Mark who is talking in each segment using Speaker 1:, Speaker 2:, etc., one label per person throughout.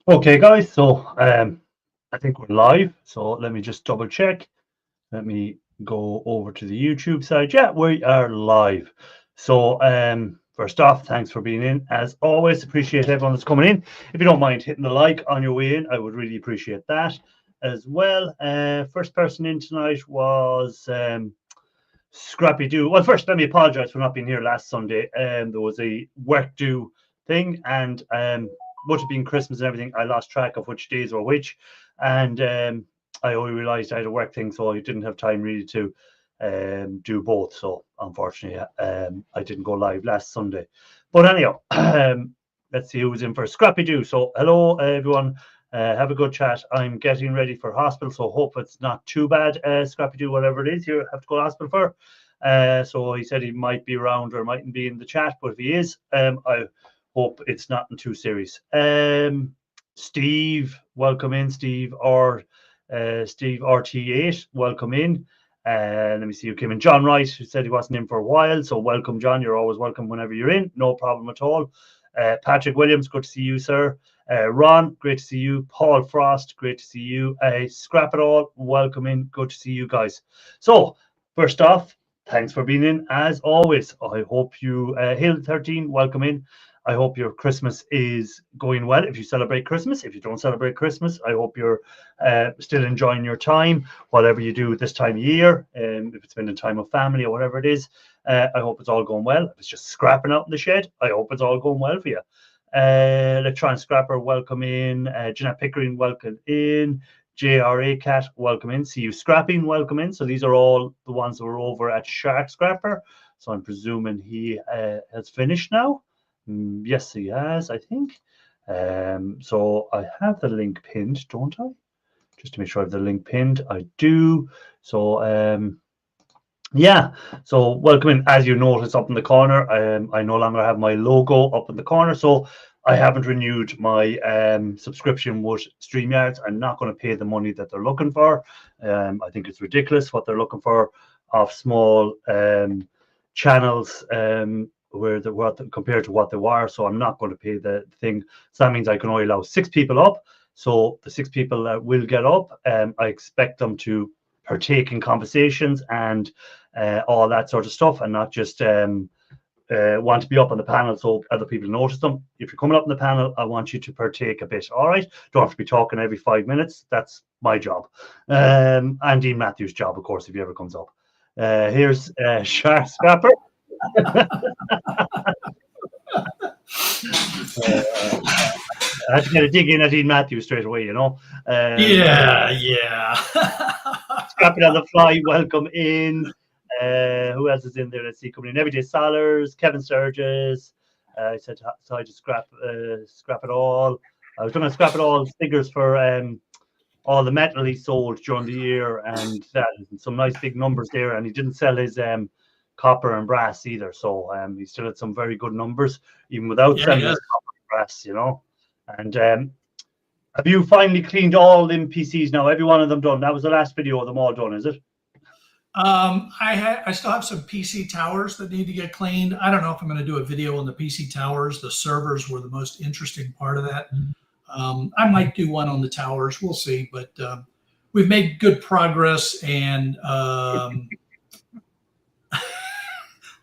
Speaker 1: Okay, guys, so I think we're live. So let me just double check. Let me go over to the YouTube side. Yeah, we are live. So first off, thanks for being in. As always, appreciate everyone that's coming in. If you don't mind hitting the like on your way in, I would really appreciate that as well. First person in tonight was Scrappy Doo. Well, first, let me apologize for not being here last Sunday. There was a work due thing, and much of being Christmas and everything, I lost track of which days were which, and I only realized I had a work thing, so I didn't have time really to do both. So, unfortunately, I didn't go live last Sunday. But anyhow, let's see who was in for Scrappy Doo. So, hello, everyone. Have a good chat. I'm getting ready for hospital, so hope it's not too bad. Scrappy Doo, whatever it is, you have to go to hospital for. So he said he might be around or mightn't be in the chat, but if he is, I hope it's not too serious. Steve, welcome in, Steve, or Steve RT8, welcome in. Let me see who came in. John Wright, who said he wasn't in for a while, so welcome, John. You're always welcome whenever you're in, no problem at all. Patrick Williams, good to see you, sir. Ron, great to see you. Paul Frost, great to see you. Scrap It All, welcome in. Good to see you guys. So, first off, thanks for being in as always. I hope you, Hill 13, welcome in. I hope your Christmas is going well. If you celebrate Christmas, if you don't celebrate Christmas, I hope you're still enjoying your time, whatever you do this time of year. If it's spending time with family or whatever it is, I hope it's all going well. If it's just scrapping out in the shed, I hope it's all going well for you. Electronic Scrapper, welcome in. Jeanette Pickering, welcome in. JRA Cat, welcome in. See you Scrapping, welcome in. So these are all the ones that were over at Shark Scrapper. So I'm presuming he has finished now. Yes, he has, I think. So I have the link pinned, don't I? Just to make sure I have the link pinned. I do. So yeah, so welcome in. As you notice up in the corner, I no longer have my logo up in the corner, so I haven't renewed my subscription with StreamYard. I'm not going to pay the money that they're looking for. I think it's ridiculous what they're looking for of small channels where compared to what they were. So I'm not going to pay the thing. So that means I can only allow 6 people up. So the 6 people that will get up, I expect them to partake in conversations and all that sort of stuff, and not just want to be up on the panel so other people notice them. If you're coming up on the panel, I want you to partake a bit. All right, don't have to be talking every 5 minutes. That's my job, and Dean Matthews' job, of course, if he ever comes up. Here's Shark Scrapper. I had to get a dig in at Dean Matthews straight away, you know.
Speaker 2: Yeah.
Speaker 1: Scrapping on the fly, welcome in. Who else is in there? Let's see, coming in. Everyday Salers, Kevin Sturgis. I said, so I just scrap it all. I was going to scrap it all figures for all the metal he sold during the year, and that some nice big numbers there. And he didn't sell his copper and brass either, so he still had some very good numbers even without selling his copper and brass, you know. And have you finally cleaned all them PCs now? Every one of them done? That was the last video of them all done, is it?
Speaker 2: I still have some PC towers that need to get cleaned. I don't know if I'm going to do a video on the PC towers. The servers were the most interesting part of that. I might do one on the towers. We'll see. But we've made good progress, and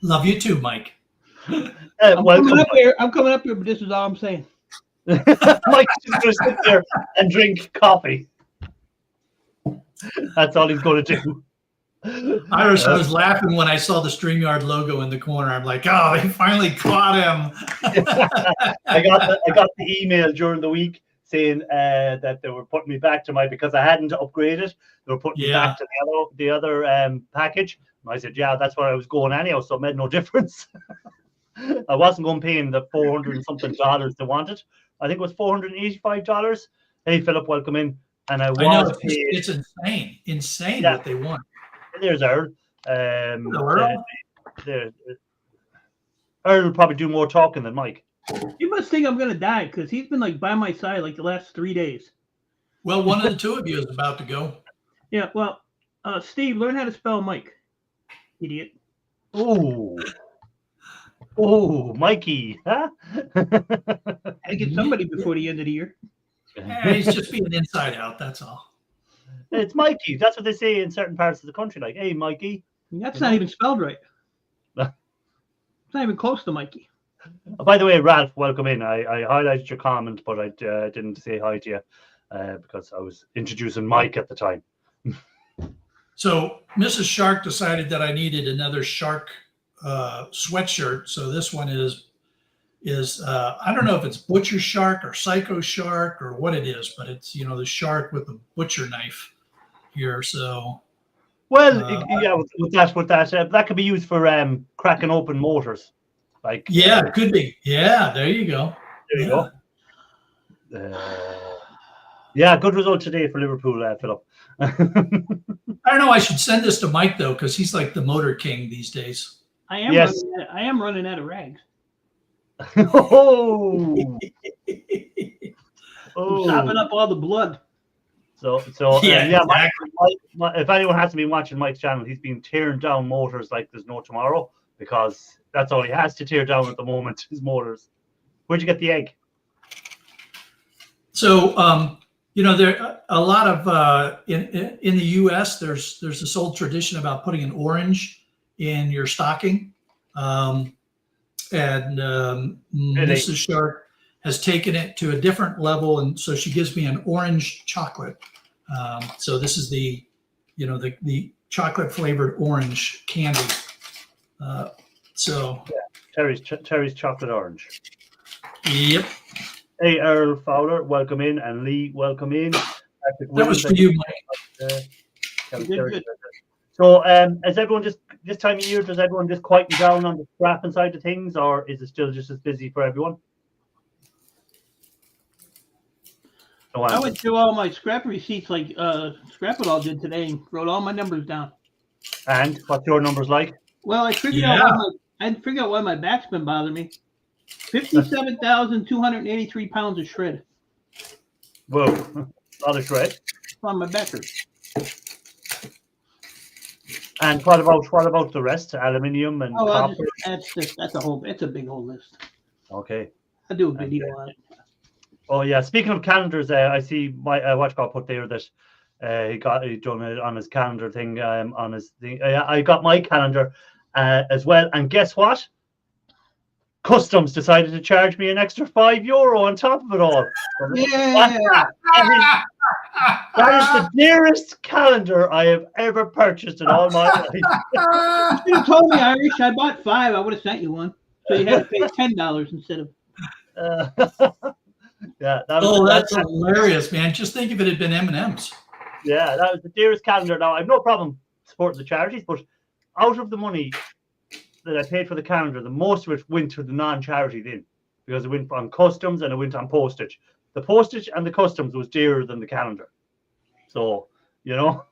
Speaker 2: love you too, Mike.
Speaker 3: I'm coming up here, but this is all I'm saying.
Speaker 1: Mike's just going to sit there and drink coffee. That's all he's going to do.
Speaker 2: Irish, I was laughing when I saw the StreamYard logo in the corner. I'm like, oh, they finally caught him.
Speaker 1: I got the email during the week saying that they were putting me back to because I hadn't upgraded. They were putting me back to the other package. And I said, yeah, that's where I was going anyhow, so it made no difference. I wasn't going paying the $400 and something they wanted. I think it was $485. Hey, Philip, welcome in. And I was paid.
Speaker 2: It's insane what they want.
Speaker 1: There's Earl. Earl will probably do more talking than Mike.
Speaker 3: You must think I'm gonna die because he's been like by my side like the last 3 days.
Speaker 2: Well, one of the two of you is about to go.
Speaker 3: Yeah. Well, Steve, learn how to spell Mike. Idiot.
Speaker 1: Oh, Mikey, huh?
Speaker 3: I get somebody before the end of the year.
Speaker 2: He's just being inside out. That's all.
Speaker 1: It's Mikey. That's what they say in certain parts of the country. Like, hey, Mikey.
Speaker 3: That's not even spelled right. It's not even close to Mikey.
Speaker 1: Oh, by the way, Ralph, welcome in. I highlighted your comment, but I didn't say hi to you because I was introducing Mike at the time.
Speaker 2: So Mrs. Shark decided that I needed another shark sweatshirt. So this one is I don't know if it's Butcher Shark or Psycho Shark or what it is, but it's, you know, the shark with the butcher knife here. So
Speaker 1: well, yeah, with that, that could be used for cracking open motors. Like
Speaker 2: yeah, it could be. Yeah, there you go.
Speaker 1: There you go. Yeah, good result today for Liverpool, Philip.
Speaker 2: I don't know. I should send this to Mike though, because he's like the motor king these days.
Speaker 3: I am.
Speaker 1: Yes.
Speaker 3: I am running out of rags.
Speaker 1: Oh,
Speaker 3: I'm sopping up all the blood.
Speaker 1: So
Speaker 2: Yeah,
Speaker 1: yeah.
Speaker 2: exactly.
Speaker 1: Mike, if anyone hasn't been watching Mike's channel, he's been tearing down motors like there's no tomorrow because that's all he has to tear down at the moment, his motors. Where'd you get the egg?
Speaker 2: So you know, there a lot of in the U.S. There's this old tradition about putting an orange in your stocking, and Mrs. Shark has taken it to a different level, and so she gives me an orange chocolate. So this is the, you know, the chocolate flavored orange candy. So
Speaker 1: yeah, Terry's chocolate orange.
Speaker 2: Yep.
Speaker 1: Hey, Earl Fowler, welcome in, and Lee, welcome in.
Speaker 2: That was for you, Mike.
Speaker 3: Good.
Speaker 1: So, is everyone just this time of year? Does everyone just quieten down on the scrapping side of things, or is it still just as busy for everyone? No
Speaker 3: I
Speaker 1: answer.
Speaker 3: went through all my scrap receipts like Scrap It All did today and wrote all my numbers down.
Speaker 1: And what's your numbers like?
Speaker 3: Well, I figured out why my back's been bothering me. 57,283 pounds of shred
Speaker 1: Whoa, not a shred.
Speaker 3: on my back hurts.
Speaker 1: And what about the rest? Aluminium and copper.
Speaker 3: It's a big old list.
Speaker 1: Okay.
Speaker 3: I'll do a video on it.
Speaker 1: Oh yeah. Speaking of calendars, I see my watch got put there that he done it on his calendar thing. On his thing, I got my calendar as well. And guess what? Customs decided to charge me an extra €5 on top of it all.
Speaker 3: Yeah.
Speaker 1: That is the dearest calendar I have ever purchased in all my life.
Speaker 3: You should have told me, Irish. I bought 5. I would have sent you one. So you had to pay $10 instead of.
Speaker 1: Yeah.
Speaker 2: That's hilarious, man. Just think if it had been M&M's.
Speaker 1: Yeah, that was the dearest calendar. Now, I have no problem supporting the charities, but out of the money that I paid for the calendar, the most of it went to the non-charity then, because it went on customs and it went on postage. The postage and the customs was dearer than the calendar. So, you know,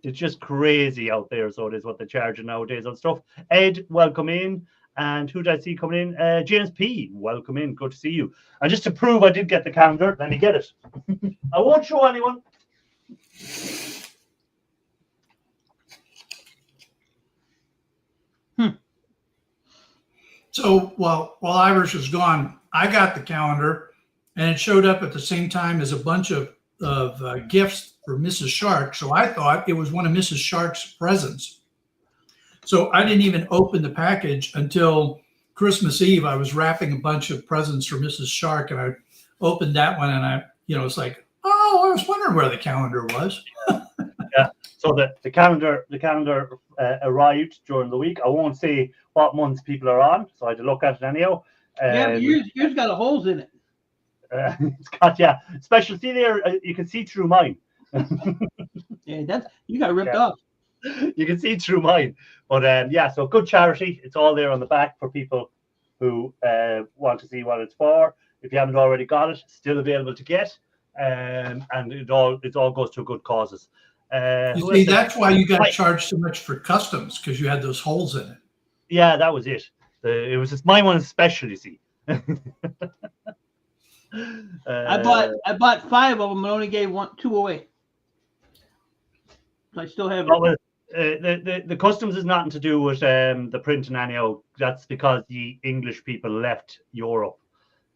Speaker 1: it's just crazy out there. So it is what they're charging nowadays on stuff. Ed, welcome in. And who did I see coming in? James P, welcome in. Good to see you. And just to prove I did get the calendar, let me get it. I won't show anyone.
Speaker 2: So while Irish was gone, I got the calendar, and it showed up at the same time as a bunch of gifts for Mrs. Shark. So I thought it was one of Mrs. Shark's presents. So I didn't even open the package until Christmas Eve. I was wrapping a bunch of presents for Mrs. Shark, and I opened that one, and it's like, oh, I was wondering where the calendar was.
Speaker 1: Yeah. So the calendar arrived during the week. I won't say what months people are on, so I had to look at it anyhow.
Speaker 3: Yeah, but yours got holes in it.
Speaker 1: It's got special. See there, you can see through mine.
Speaker 3: Yeah, you got ripped off.
Speaker 1: You can see through mine, but so good charity. It's all there on the back for people who want to see what it's for. If you haven't already got it, still available to get, and it all goes to good causes.
Speaker 2: You see, that's why you got charged so much for customs, because you had those holes in it.
Speaker 1: Yeah, that was it. It was just my one special, you see.
Speaker 3: I bought 5 of them and only gave 2 away. So I still have it.
Speaker 1: The customs is nothing to do with the printing anyhow. That's because the English people left Europe,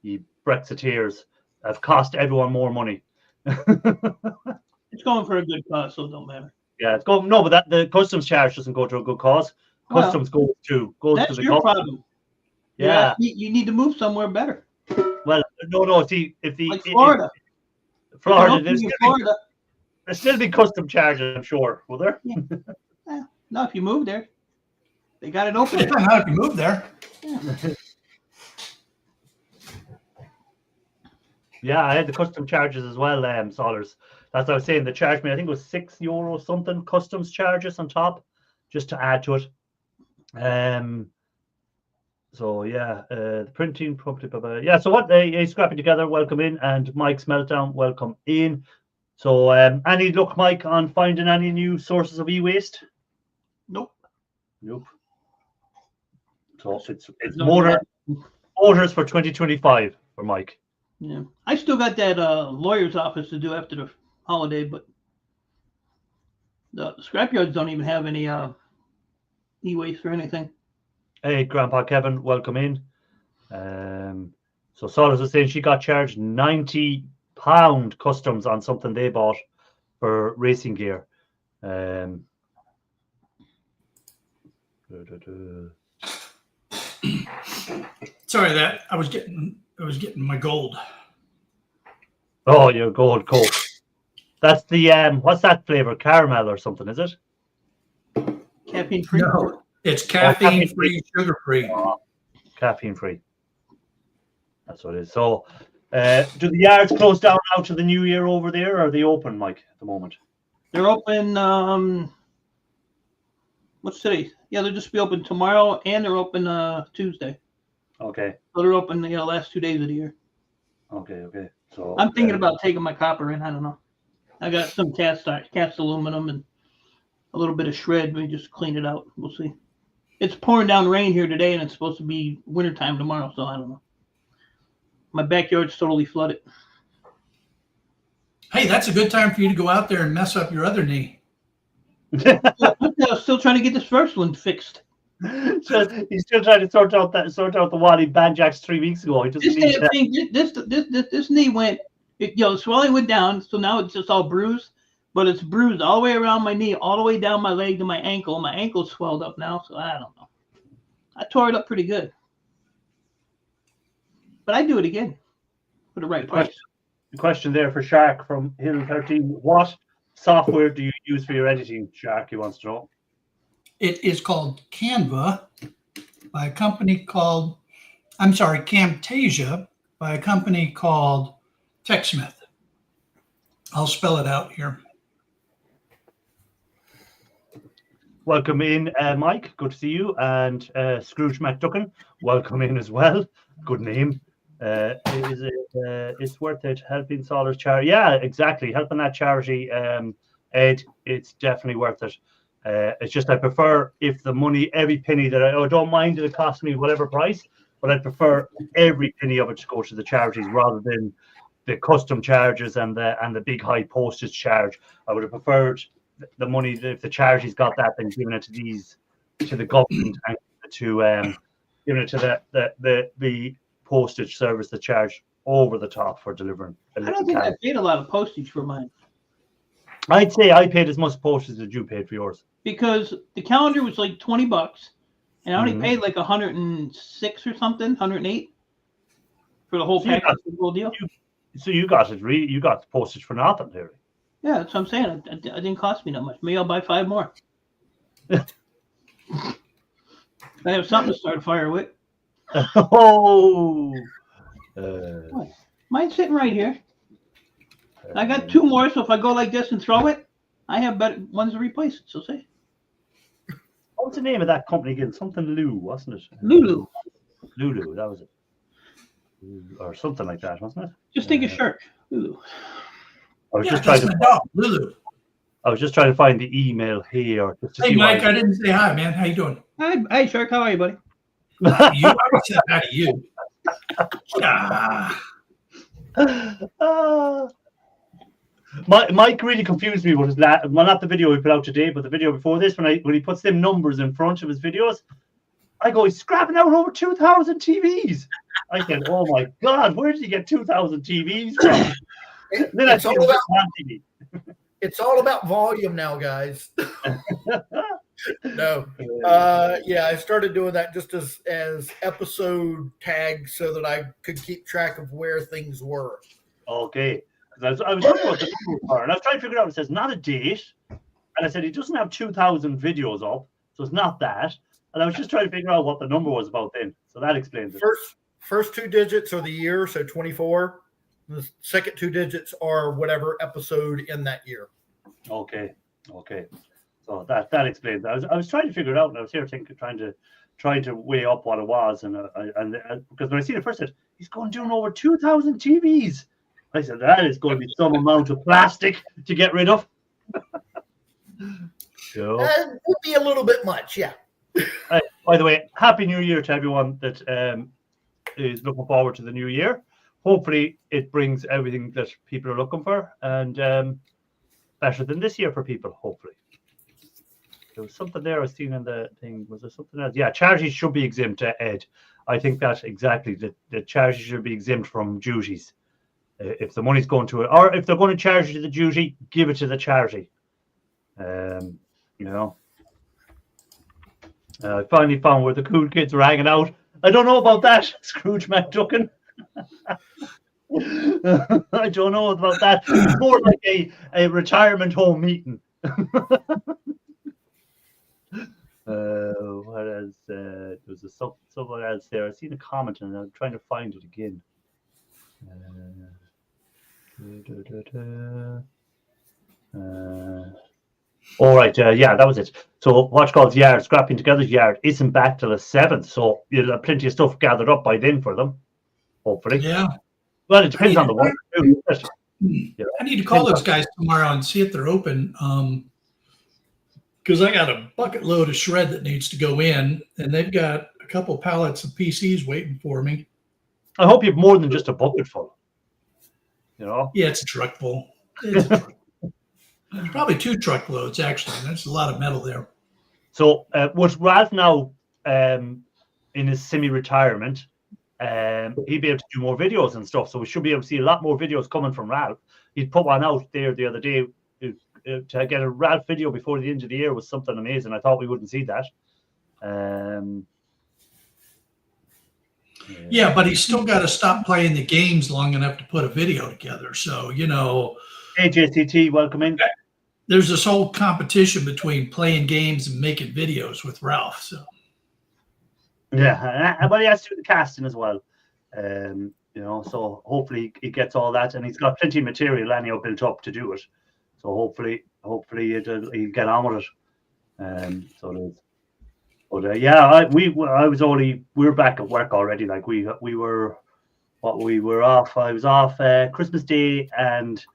Speaker 1: the Brexiteers. have cost everyone more money.
Speaker 3: It's going for a good cause, so it don't matter.
Speaker 1: Yeah, it's going no, but the customs charge doesn't go to a good cause.
Speaker 3: Well,
Speaker 1: Customs goes to
Speaker 3: That's
Speaker 1: the
Speaker 3: your
Speaker 1: government.
Speaker 3: problem.
Speaker 1: Yeah.
Speaker 3: You need to move somewhere better,
Speaker 1: Well, no. See, if
Speaker 3: like Florida.
Speaker 1: Florida,
Speaker 3: Florida.
Speaker 1: there'll still be custom charges, I'm sure. Will there?
Speaker 3: No, if you move there, they got it open.
Speaker 2: Depends on how you move there.
Speaker 1: Yeah, I had the custom charges as well, Solers. That's what I was saying. They charged me, I think it was €6 something customs charges on top, just to add to it. So yeah, the printing probably, yeah. So what they scrapping together. Welcome in, and Mike's Meltdown. Welcome in. So any luck, Mike, on finding any new sources of e-waste?
Speaker 3: Nope.
Speaker 1: So it's orders for 2025 for Mike.
Speaker 3: Yeah, I still got that lawyer's office to do after the holiday, but the scrapyards don't even have any e-waste or anything.
Speaker 1: Hey, Grandpa Kevin, welcome in. So Solus was saying she got charged £90 customs on something they bought for racing gear.
Speaker 2: Sorry that I was getting my gold.
Speaker 1: Oh, your gold Coke. That's the what's that flavor? Caramel or something, is it?
Speaker 3: Caffeine free.
Speaker 2: No, it's caffeine free, sugar free.
Speaker 1: Caffeine free. That's what it is. So do the yards close down now to the new year over there, or are they open, Mike, at the moment?
Speaker 3: They're open what's today? Yeah, they'll just be open tomorrow, and they're open Tuesday.
Speaker 1: Okay.
Speaker 3: So they're open the last 2 days of the year.
Speaker 1: Okay. So
Speaker 3: I'm thinking about taking my copper in. I don't know. I got some cast aluminum and a little bit of shred. We just clean it out. We'll see. It's pouring down rain here today, and it's supposed to be wintertime tomorrow, so I don't know. My backyard's totally flooded.
Speaker 2: Hey, that's a good time for you to go out there and mess up your other knee.
Speaker 3: I was still trying to get this first one fixed.
Speaker 1: So he's still trying to sort out the one he banjacks 3 weeks ago. He doesn't need that.
Speaker 3: This knee went, the swelling went down, so now it's just all bruised. But it's bruised all the way around my knee, all the way down my leg to my ankle. My ankle's swelled up now, so I don't know. I tore it up pretty good. But I'd do it again for the right price.
Speaker 1: The question there for Shark from Hill 13. What software do you use for your editing, Shark? He wants to know.
Speaker 2: It is called Canva by a company called, Camtasia by a company called TechSmith. I'll spell it out here.
Speaker 1: Welcome in, Mike. Good to see you. And Scrooge McDuckin, welcome in as well. Good name. It's worth it helping Solars charity. Yeah, exactly. Helping that charity, Ed. It's definitely worth it. It's just I prefer if the money, every penny that I don't mind that it costs me whatever price, but I prefer every penny of it to go to the charities rather than the custom charges and the big high postage charge. I would have preferred the money if the charities got that than giving it to the government and to giving it to the postage service that charge over the top for delivering.
Speaker 3: I don't think I paid a lot of postage for mine.
Speaker 1: I'd say I paid as much postage as you paid for yours.
Speaker 3: Because the calendar was like $20, and I only paid like 106 or something, 108 for the whole package, the whole deal.
Speaker 1: So you got it. You got the postage for nothing, Larry.
Speaker 3: Yeah, that's what I'm saying. It didn't cost me that much. Maybe I'll buy 5 more. I have something to start a fire with.
Speaker 1: Oh,
Speaker 3: mine's sitting right here. I got 2 more, so if I go like this and throw it, I have better ones to replace it. So say.
Speaker 1: What's the name of that company again? Something Lou, wasn't it?
Speaker 3: Lulu.
Speaker 1: Lulu, that was it. Or something like that, wasn't it?
Speaker 3: Just think of Shark. Lulu.
Speaker 1: I was just trying to
Speaker 2: dog, Lulu.
Speaker 1: I was just trying to find the email here.
Speaker 2: Hey, Mike, I didn't say hi, man. How you doing?
Speaker 3: Hi, Shark. How are you, buddy?
Speaker 2: You? I said hi to you.
Speaker 1: Mike really confused me with his well, not the video we put out today, but the video before this. When he puts them numbers in front of his videos, I go, he's scrapping out over 2,000 TVs. I said, "Oh my God, where did you get 2,000 TVs from?" Then I
Speaker 4: It's
Speaker 1: see
Speaker 4: all about
Speaker 1: TV.
Speaker 4: it's all about volume now, guys. No. Yeah, I started doing that just as episode tags so that I could keep track of where things were.
Speaker 1: Okay, because I was looking at the number bar, and I was trying to figure out. It says not a date, and I said he doesn't have 2,000 videos up, so it's not that. And I was just trying to figure out what the number was about then. So that explains it.
Speaker 4: First two digits are the year, so 24. The second two digits are whatever episode in that year.
Speaker 1: Okay. So that explains it. I was trying to figure it out, and I was here trying to weigh up what it was, and because when I seen it first, I said he's going doing over 2,000 TVs. I said that is going to be some amount of plastic to get rid of. So,
Speaker 4: It would be a little bit much, yeah.
Speaker 1: by the way, Happy New Year to everyone that is looking forward to the new year. Hopefully, it brings everything that people are looking for, and better than this year for people. Hopefully, there was something there I was seeing in the thing. Was there something else? Yeah, charities should be exempt, Ed. I think that exactly. The charities should be exempt from duties. If the money's going to it, or if they're going to charge you the duty, give it to the charity. I finally found where the cool kids were hanging out. I don't know about that, Scrooge McDuckin. I don't know about that. It's more like a retirement home meeting. What else? There was someone else there. I seen a comment and I'm trying to find it again. All right, yeah, that was it. So Watchcall's Yard, Scrapping Together's Yard, isn't back till the 7th, so you'll have plenty of stuff gathered up by then for them, hopefully.
Speaker 2: Yeah.
Speaker 1: Well, it depends on the work.
Speaker 2: I need to call those guys tomorrow and see if they're open. Because I got a bucket load of shred that needs to go in, and they've got a couple pallets of PCs waiting for me.
Speaker 1: I hope you have more than just a bucket full. You know?
Speaker 2: Yeah, it's a truck full. It's a truck. There's probably 2 truckloads, actually. There's a lot of metal there.
Speaker 1: So, with Ralph now in his semi-retirement, he'd be able to do more videos and stuff. So we should be able to see a lot more videos coming from Ralph. He'd put one out there the other day. To get a Ralph video before the end of the year was something amazing. I thought we wouldn't see that.
Speaker 2: Yeah, but he's still got to stop playing the games long enough to put a video together. So,
Speaker 1: AJCT, welcome in.
Speaker 2: There's this whole competition between playing games and making videos with Ralph. So,
Speaker 1: yeah, but he has to do the casting as well. So hopefully he gets all that, and he's got plenty of material anyhow built up to do it. So hopefully he'll get on with it. But we're back at work already. Like we were off. I was off Christmas Day and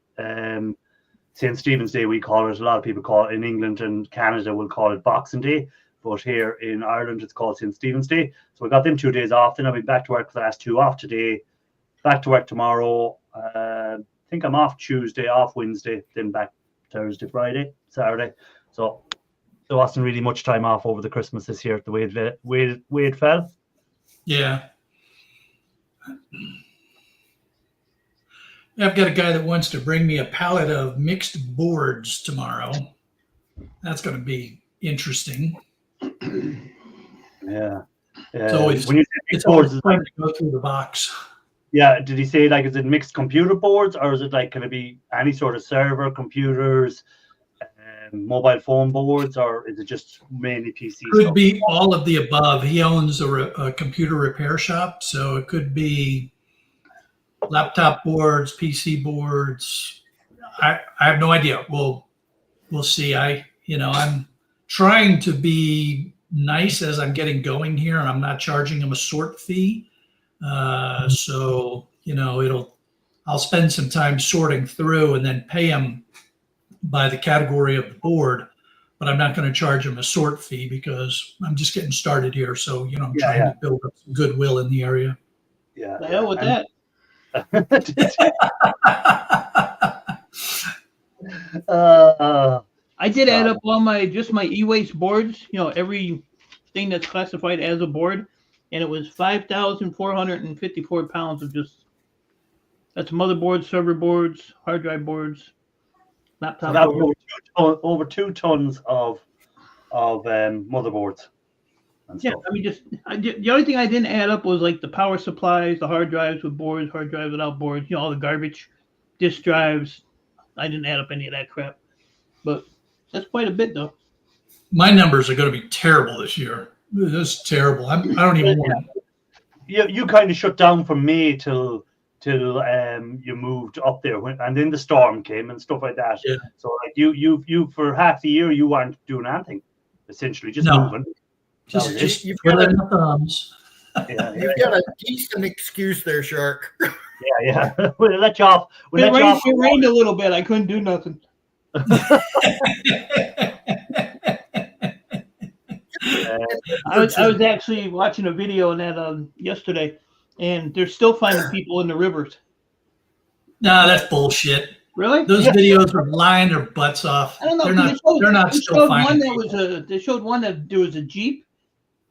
Speaker 1: St. Stephen's Day. We call it. A lot of people call it in England and Canada will call it Boxing Day, but here in Ireland it's called St. Stephen's Day. So we got them 2 days off. Then I'll be back to work for the last 2 off today. Back to work tomorrow. I think I'm off Tuesday, off Wednesday, then back Thursday, Friday, Saturday. So there wasn't really much time off over the Christmas this year, the way it fell.
Speaker 2: Yeah. I've got a guy that wants to bring me a pallet of mixed boards tomorrow. That's going to be interesting.
Speaker 1: Yeah.
Speaker 2: It's always
Speaker 1: when you say mixed boards,
Speaker 2: fun to go through the box.
Speaker 1: Yeah. Did he say is it mixed computer boards, or is it can it be any sort of server computers, mobile phone boards, or is it just mainly PC?
Speaker 2: Could be all of the above. He owns a computer repair shop, so it could be laptop boards, PC boards. I have no idea. We'll see. I'm trying to be nice as I'm getting going here, and I'm not charging him a sort fee. So I'll spend some time sorting through and then pay him by the category of the board, but I'm not going to charge him a sort fee because I'm just getting started here. So, I'm trying to build up some goodwill in the area.
Speaker 1: Yeah.
Speaker 3: The hell with that. I did add up all my e-waste boards, everything that's classified as a board. and it was 5,454 pounds of just. That's motherboards, server boards, hard drive boards,
Speaker 1: So
Speaker 3: laptop
Speaker 1: that was
Speaker 3: boards.
Speaker 1: over 2 tons of motherboards and
Speaker 3: Yeah,
Speaker 1: stuff.
Speaker 3: I mean, the only thing I didn't add up was like the power supplies, the hard drives with boards, hard drives without boards, all the garbage, disk drives. I didn't add up any of that crap, but that's quite a bit though.
Speaker 2: My numbers are going to be terrible this year. This is terrible. I don't even want to.
Speaker 1: You kind of shut down from May till you moved up there, and then the storm came and stuff like that.
Speaker 2: Yeah.
Speaker 1: So like you for half the year you weren't doing anything, essentially just
Speaker 2: No.
Speaker 1: moving.
Speaker 2: Just
Speaker 4: You've
Speaker 2: twiddling the thumbs.
Speaker 4: You've got a decent excuse there, Shark.
Speaker 1: Yeah. We'll let you off.
Speaker 3: It rained a little bit. I couldn't do nothing. I was actually watching a video on that yesterday, and they're still finding people in the rivers.
Speaker 2: No, that's bullshit.
Speaker 3: Really?
Speaker 2: Those videos are lying their butts off.
Speaker 3: I don't know.
Speaker 2: They're not still finding people.
Speaker 3: They showed one that there was a Jeep,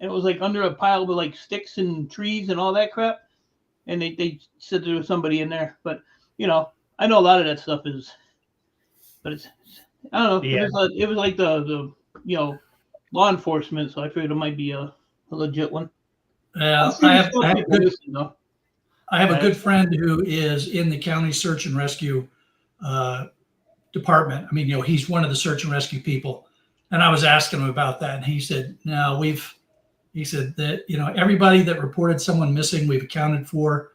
Speaker 3: and it was like under a pile with like sticks and trees and all that crap. And they said there was somebody in there, but I know a lot of that stuff is, but it's I don't know.
Speaker 1: Yeah.
Speaker 3: It was like the law enforcement, so I figured it might be a legit one.
Speaker 2: I have a good friend who is in the county search and rescue department. I mean, he's one of the search and rescue people. And I was asking him about that. And he said, no, he said that, everybody that reported someone missing, we've accounted for.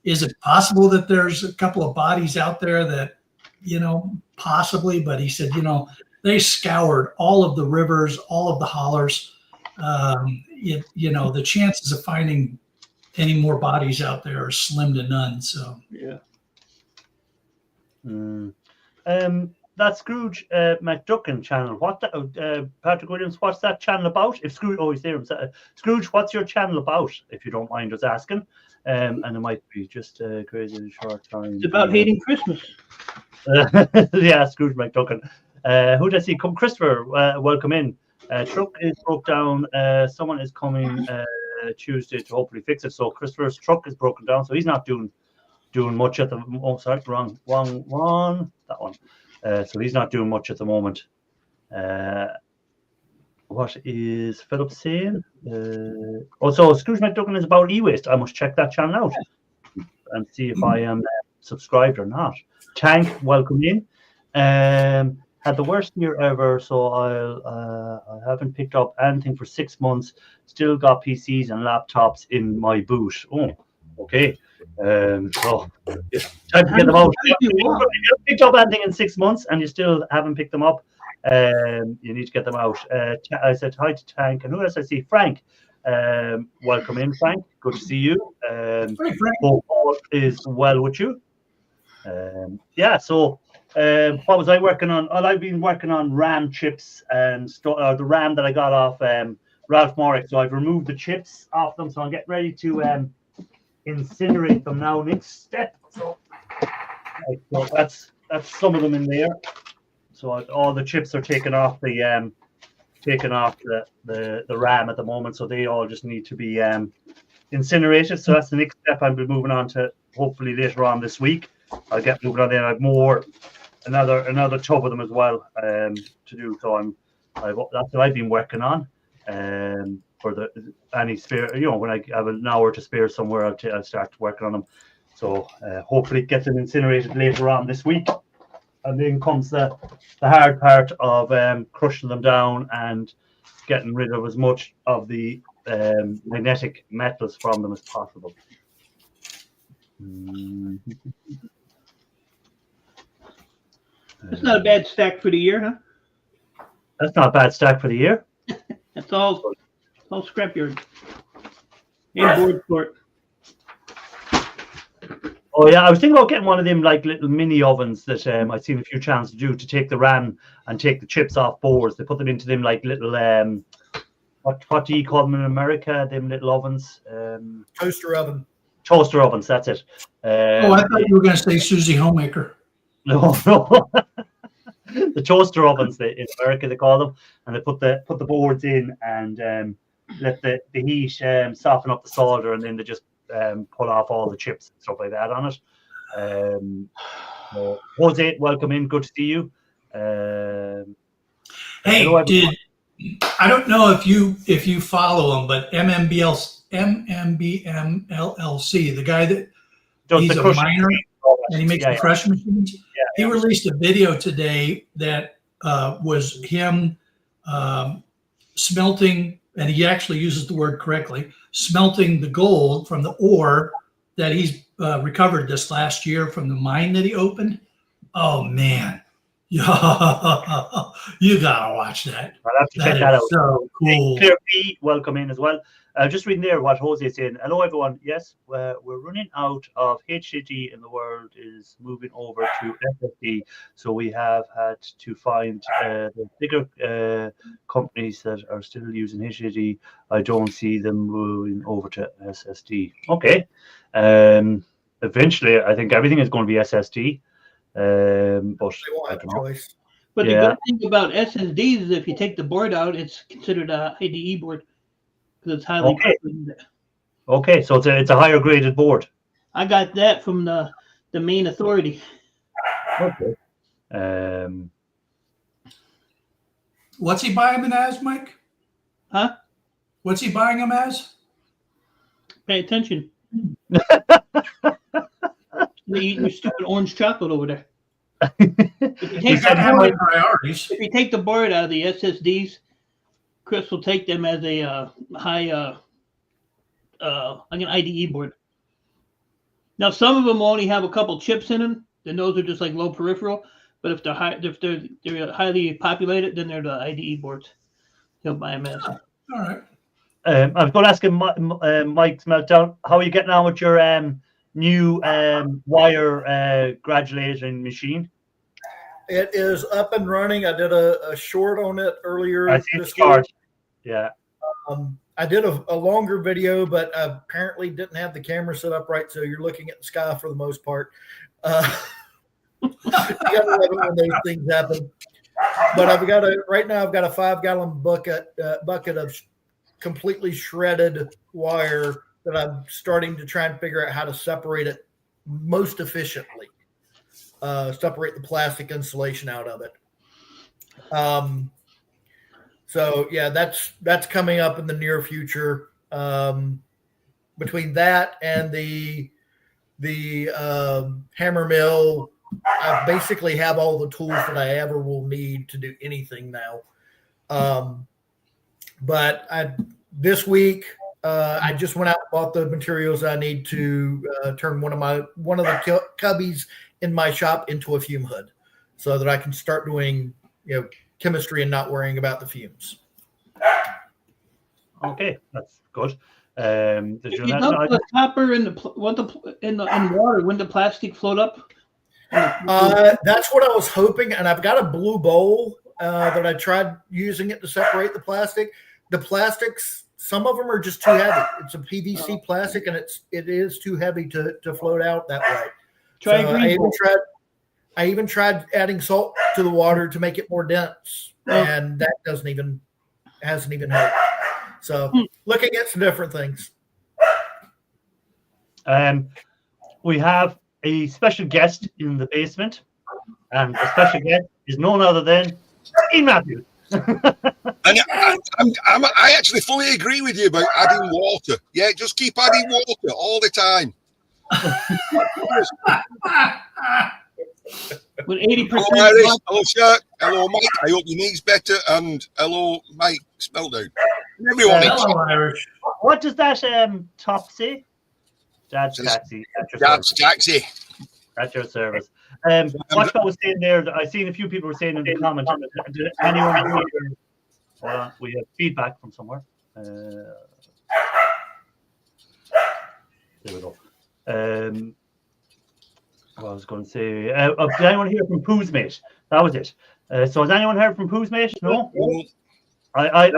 Speaker 2: Is it possible that there's a couple of bodies out there that, possibly, but he said, they scoured all of the rivers, all of the hollers. The chances of finding any more bodies out there are slim to none. So
Speaker 3: yeah.
Speaker 1: That Scrooge McDuckin channel. Patrick Williams, what's that channel about? If Scrooge, he's there. Scrooge, what's your channel about? If you don't mind us asking. And it might be just crazy short time.
Speaker 3: It's about hating Christmas.
Speaker 1: Yeah, Scrooge McDuckin. Who does he come? Christopher, welcome in. Truck is broke down. Someone is coming Tuesday to hopefully fix it. So Christopher's truck is broken down, so he's not doing much at the. Oh, sorry, wrong one. That one. So he's not doing much at the moment. What is Philip saying? Also, Scrooge McDuckin is about e-waste. I must check that channel out and see if I am subscribed or not. Tank, welcome in. Had the worst year ever, so I haven't picked up anything for 6 months. Still got PCs and laptops in my boot. Oh, okay. So it's time to get them out. If you haven't picked up anything in 6 months and you still haven't picked them up, you need to get them out. I said hi to Tank, and who else I see? Frank. Welcome in, Frank. Good to see you. Hope all is well with you. So what was I working on? Well, I've been working on RAM chips and the RAM that I got off Ralph Morrick. So I've removed the chips off them, so I'm getting ready to incinerate them now. Next step. So that's some of them in there. So all the chips are taken off the RAM at the moment. So they all just need to be incinerated. So that's the next step. I'll be moving on to hopefully later on this week. I'll get moving on there. I have another tub of them as well to do. So that's what I've been working on. For any spare, when I have an hour to spare somewhere, I'll start working on them. So hopefully get them incinerated later on this week. And then comes the hard part of crushing them down and getting rid of as much of the magnetic metals from them as possible.
Speaker 3: That's not a bad stack for the year, huh?
Speaker 1: That's not a bad stack for the year.
Speaker 3: That's all scrapyard. And board court.
Speaker 1: Oh yeah, I was thinking about getting one of them like little mini ovens that I've seen a few channels to do to take the RAM and take the chips off boards. They put them into them like little what do you call them in America? Them little ovens.
Speaker 4: Toaster oven.
Speaker 1: Toaster ovens. That's it.
Speaker 2: I thought you were going to say Susie Homemaker.
Speaker 1: No. The toaster ovens in America they call them, and they put the boards in and let the heat soften up the solder, and then they just pull off all the chips and stuff like that on it. So Jose, welcome in. Good to see you.
Speaker 2: Hey,
Speaker 1: hello, everyone.
Speaker 2: I don't know if you follow him, but MMBM LLC, the guy that
Speaker 1: Does
Speaker 2: he's
Speaker 1: the
Speaker 2: a
Speaker 1: crushing
Speaker 2: miner
Speaker 1: machine, all that.
Speaker 2: and he makes
Speaker 1: Yeah,
Speaker 2: the crush machines.
Speaker 1: yeah.
Speaker 2: He released a video today that was him smelting, and he actually uses the word correctly, smelting the gold from the ore that he's recovered this last year from the mine that he opened. Oh man, you gotta watch that.
Speaker 1: I'll have to check
Speaker 2: That
Speaker 1: that
Speaker 2: is
Speaker 1: out.
Speaker 2: so cool.
Speaker 1: Claire P, welcome in as well. Just reading there what Jose is saying. Hello, everyone. Yes, we're running out of HDD, and the world is moving over to SSD. So we have had to find the bigger companies that are still using HDD. I don't see them moving over to SSD. Okay. Eventually, I think everything is going to be SSD. But
Speaker 4: They won't
Speaker 1: I
Speaker 4: have
Speaker 1: don't
Speaker 4: a
Speaker 1: know.
Speaker 4: choice.
Speaker 3: But
Speaker 1: Yeah.
Speaker 3: the good thing about SSDs is if you take the board out, it's considered a IDE board because it's highly
Speaker 1: Okay.
Speaker 3: populated.
Speaker 1: Okay, so it's a higher graded board.
Speaker 3: I got that from the main authority.
Speaker 1: Okay.
Speaker 2: What's he buying them as, Mike?
Speaker 3: Huh?
Speaker 2: What's he buying them as?
Speaker 3: Pay attention. You're eating your stupid orange chocolate over there. If you
Speaker 1: He
Speaker 3: take
Speaker 1: said
Speaker 2: I
Speaker 3: the
Speaker 2: have my
Speaker 3: board,
Speaker 2: priorities.
Speaker 3: if you take the board out of the SSDs, Chris will take them as a high, like an IDE board. Now, some of them only have a couple chips in them, then those are just like low peripheral. But if they're highly populated, then they're the IDE boards. He'll buy them as.
Speaker 2: All right.
Speaker 1: I was going to ask him, Mike's Meltdown, how are you getting on with your new wire granulating machine?
Speaker 4: It is up and running. I did a short on it earlier
Speaker 1: I see the
Speaker 4: this week.
Speaker 1: start. Yeah.
Speaker 4: I did a longer video, but I apparently didn't have the camera set up right, so you're looking at the sky for the most part. You gotta love it when those things happen. But right now I've got a 5-gallon bucket of completely shredded wire that I'm starting to try and figure out how to separate it most efficiently. Separate the plastic insulation out of it. So yeah, that's coming up in the near future. Between that and the hammer mill, I basically have all the tools that I ever will need to do anything now. But this week I just went out and bought the materials I need to turn one of the cubbies in my shop into a fume hood, so that I can start doing chemistry and not worrying about the fumes.
Speaker 1: Okay, that's good. Did
Speaker 3: If
Speaker 1: you
Speaker 3: you
Speaker 1: know
Speaker 3: dump the copper in water, wouldn't the plastic float up?
Speaker 4: That's what I was hoping, and I've got a blue bowl that I tried using it to separate the plastic. The plastics, some of them are just too heavy. It's a PVC plastic, and it is too heavy to float out that way.
Speaker 3: Try
Speaker 4: So
Speaker 3: green.
Speaker 4: I even tried adding salt to the water to make it more dense, and that hasn't even helped. So looking at some different things.
Speaker 1: We have a special guest in the basement, and the special guest is none other than Steve Matthews.
Speaker 5: And I actually fully agree with you about adding water. Yeah, just keep adding water all the time.
Speaker 3: With 80%.
Speaker 5: Hello, Iris. Hello, Shaq. Hello, Mike. I hope your knee's better. And hello, Mike Spelldown. Everyone.
Speaker 2: Hello, Irish.
Speaker 1: What does that top say? Dad's taxi.
Speaker 5: That's taxi.
Speaker 1: At your service. What I was saying there, I seen a few people were saying in the comments. Did anyone hear? Hold on, we have feedback from somewhere. There we go. What I was going to say. Did anyone hear from Pooh's Mate? That was it. So has anyone heard from Pooh's Mate? No. I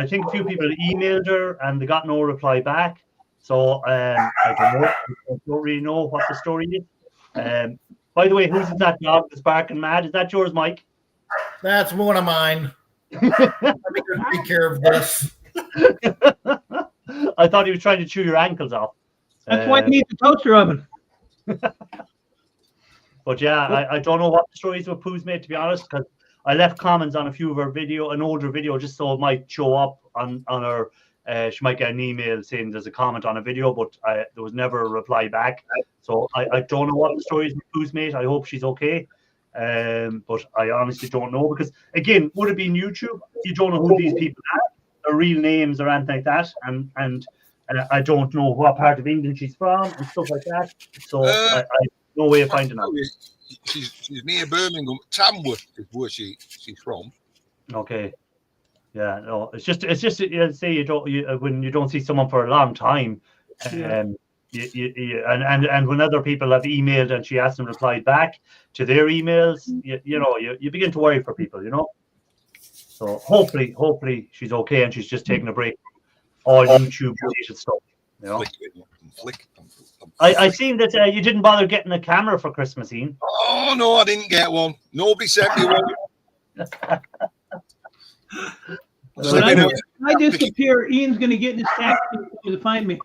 Speaker 1: think a few people emailed her and they got no reply back. So I don't know. I don't really know what the story is. By the way, who's that dog that's barking mad? Is that yours, Mike?
Speaker 4: That's one of mine. Let me go take care of this.
Speaker 1: I thought he was trying to chew your ankles off.
Speaker 3: That's why you need the toaster oven.
Speaker 1: But yeah, I don't know what the story is with Pooh's Mate, to be honest, because I left comments on a few of her an older video, just so it might show up on her. She might get an email saying there's a comment on a video, but there was never a reply back. So I don't know what the story is with Pooh's Mate. I hope she's okay. But I honestly don't know, because again, would it be YouTube? You don't know who these people are, their real names or anything like that, and I don't know what part of England she's from and stuff like that. So I no way of finding out.
Speaker 5: She's near Birmingham. Tamworth is where she's from.
Speaker 1: Okay. Yeah, no, it's just say when you don't see someone for a long time, and when other people have emailed and she hasn't replied back to their emails, you begin to worry for people, So hopefully she's okay and she's just taking a break from all YouTube related stuff.
Speaker 5: Flick.
Speaker 1: I seen that you didn't bother getting a camera for Christmas, Ian.
Speaker 5: Oh no, I didn't get one. Nobody sent me one.
Speaker 3: When I disappear, Ian's going to get in his taxi to find me.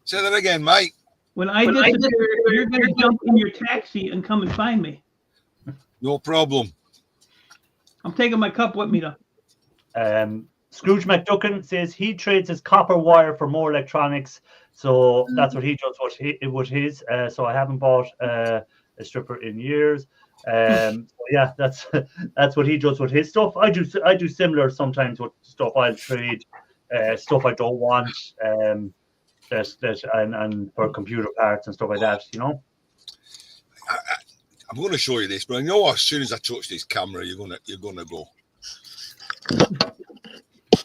Speaker 5: Say that again, mate.
Speaker 3: When I disappear, you're going to jump in your taxi and come and find me.
Speaker 5: No problem.
Speaker 3: I'm taking my cup with me, though.
Speaker 1: Scrooge McDuckin says he trades his copper wire for more electronics, so that's what he does with his. So I haven't bought a stripper in years. Yeah, that's what he does with his stuff. I do similar sometimes with stuff. I'll trade stuff I don't want, and for computer parts and stuff like that.
Speaker 5: I'm going to show you this, but I know as soon as I touch this camera, you're gonna go.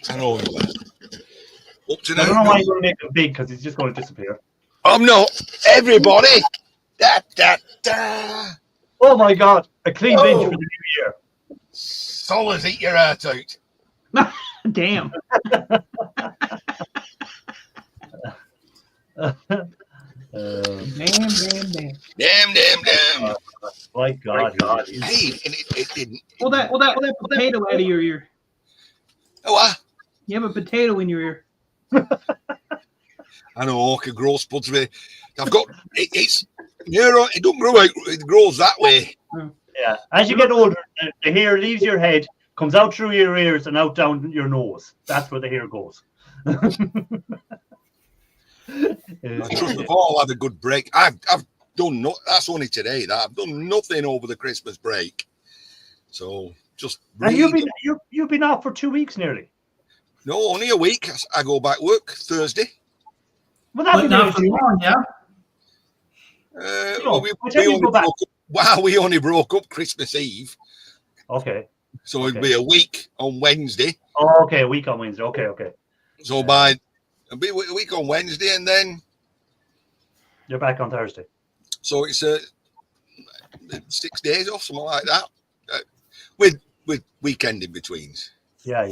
Speaker 5: I know. Up to now.
Speaker 1: I don't know why you're going to make it big, because it's just going to disappear.
Speaker 5: I'm not. Everybody. Da.
Speaker 1: Oh my God! A clean bench for the new year.
Speaker 5: Solid, eat your heart out.
Speaker 3: Damn.
Speaker 5: Damn.
Speaker 1: My God.
Speaker 5: Hey, and it didn't.
Speaker 3: Pull that potato out of your ear.
Speaker 5: Oh, what?
Speaker 3: You have a potato in your ear.
Speaker 5: I know, I can grow spuds of it. I've got it's it don't grow out, it grows that way.
Speaker 1: Yeah. As you get older, the hair leaves your head, comes out through your ears and out down your nose. That's where the hair goes.
Speaker 5: I trust we've all had a good break. I've done that's only today that I've done nothing over the Christmas break. So just
Speaker 1: and you've been off for 2 weeks nearly.
Speaker 5: No, only a week. I go back work Thursday.
Speaker 1: Well, that's
Speaker 2: not for long, yeah.
Speaker 5: We only broke up Christmas Eve.
Speaker 1: Okay.
Speaker 5: So it'd be a week on Wednesday.
Speaker 1: Oh, okay, a week on Wednesday. Okay.
Speaker 5: So it'll be a week on Wednesday, and then
Speaker 1: you're back on Thursday.
Speaker 5: So it's 6 days off, something like that, with weekend in betweens.
Speaker 1: Yeah.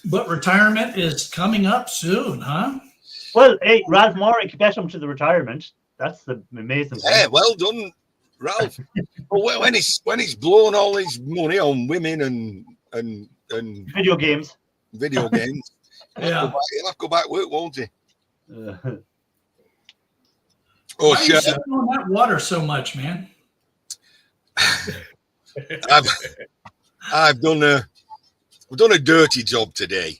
Speaker 2: But retirement is coming up soon, huh?
Speaker 1: Well, hey, Ralph Morrick bet him to the retirement. That's the amazing thing.
Speaker 5: Yeah, well done, Ralph. Well, when he's blowing all his money on women and
Speaker 1: video games,
Speaker 5: yeah, he'll have to go back to work, won't he?
Speaker 2: Why are you sipping on that water so much, man?
Speaker 5: I've done a dirty job today,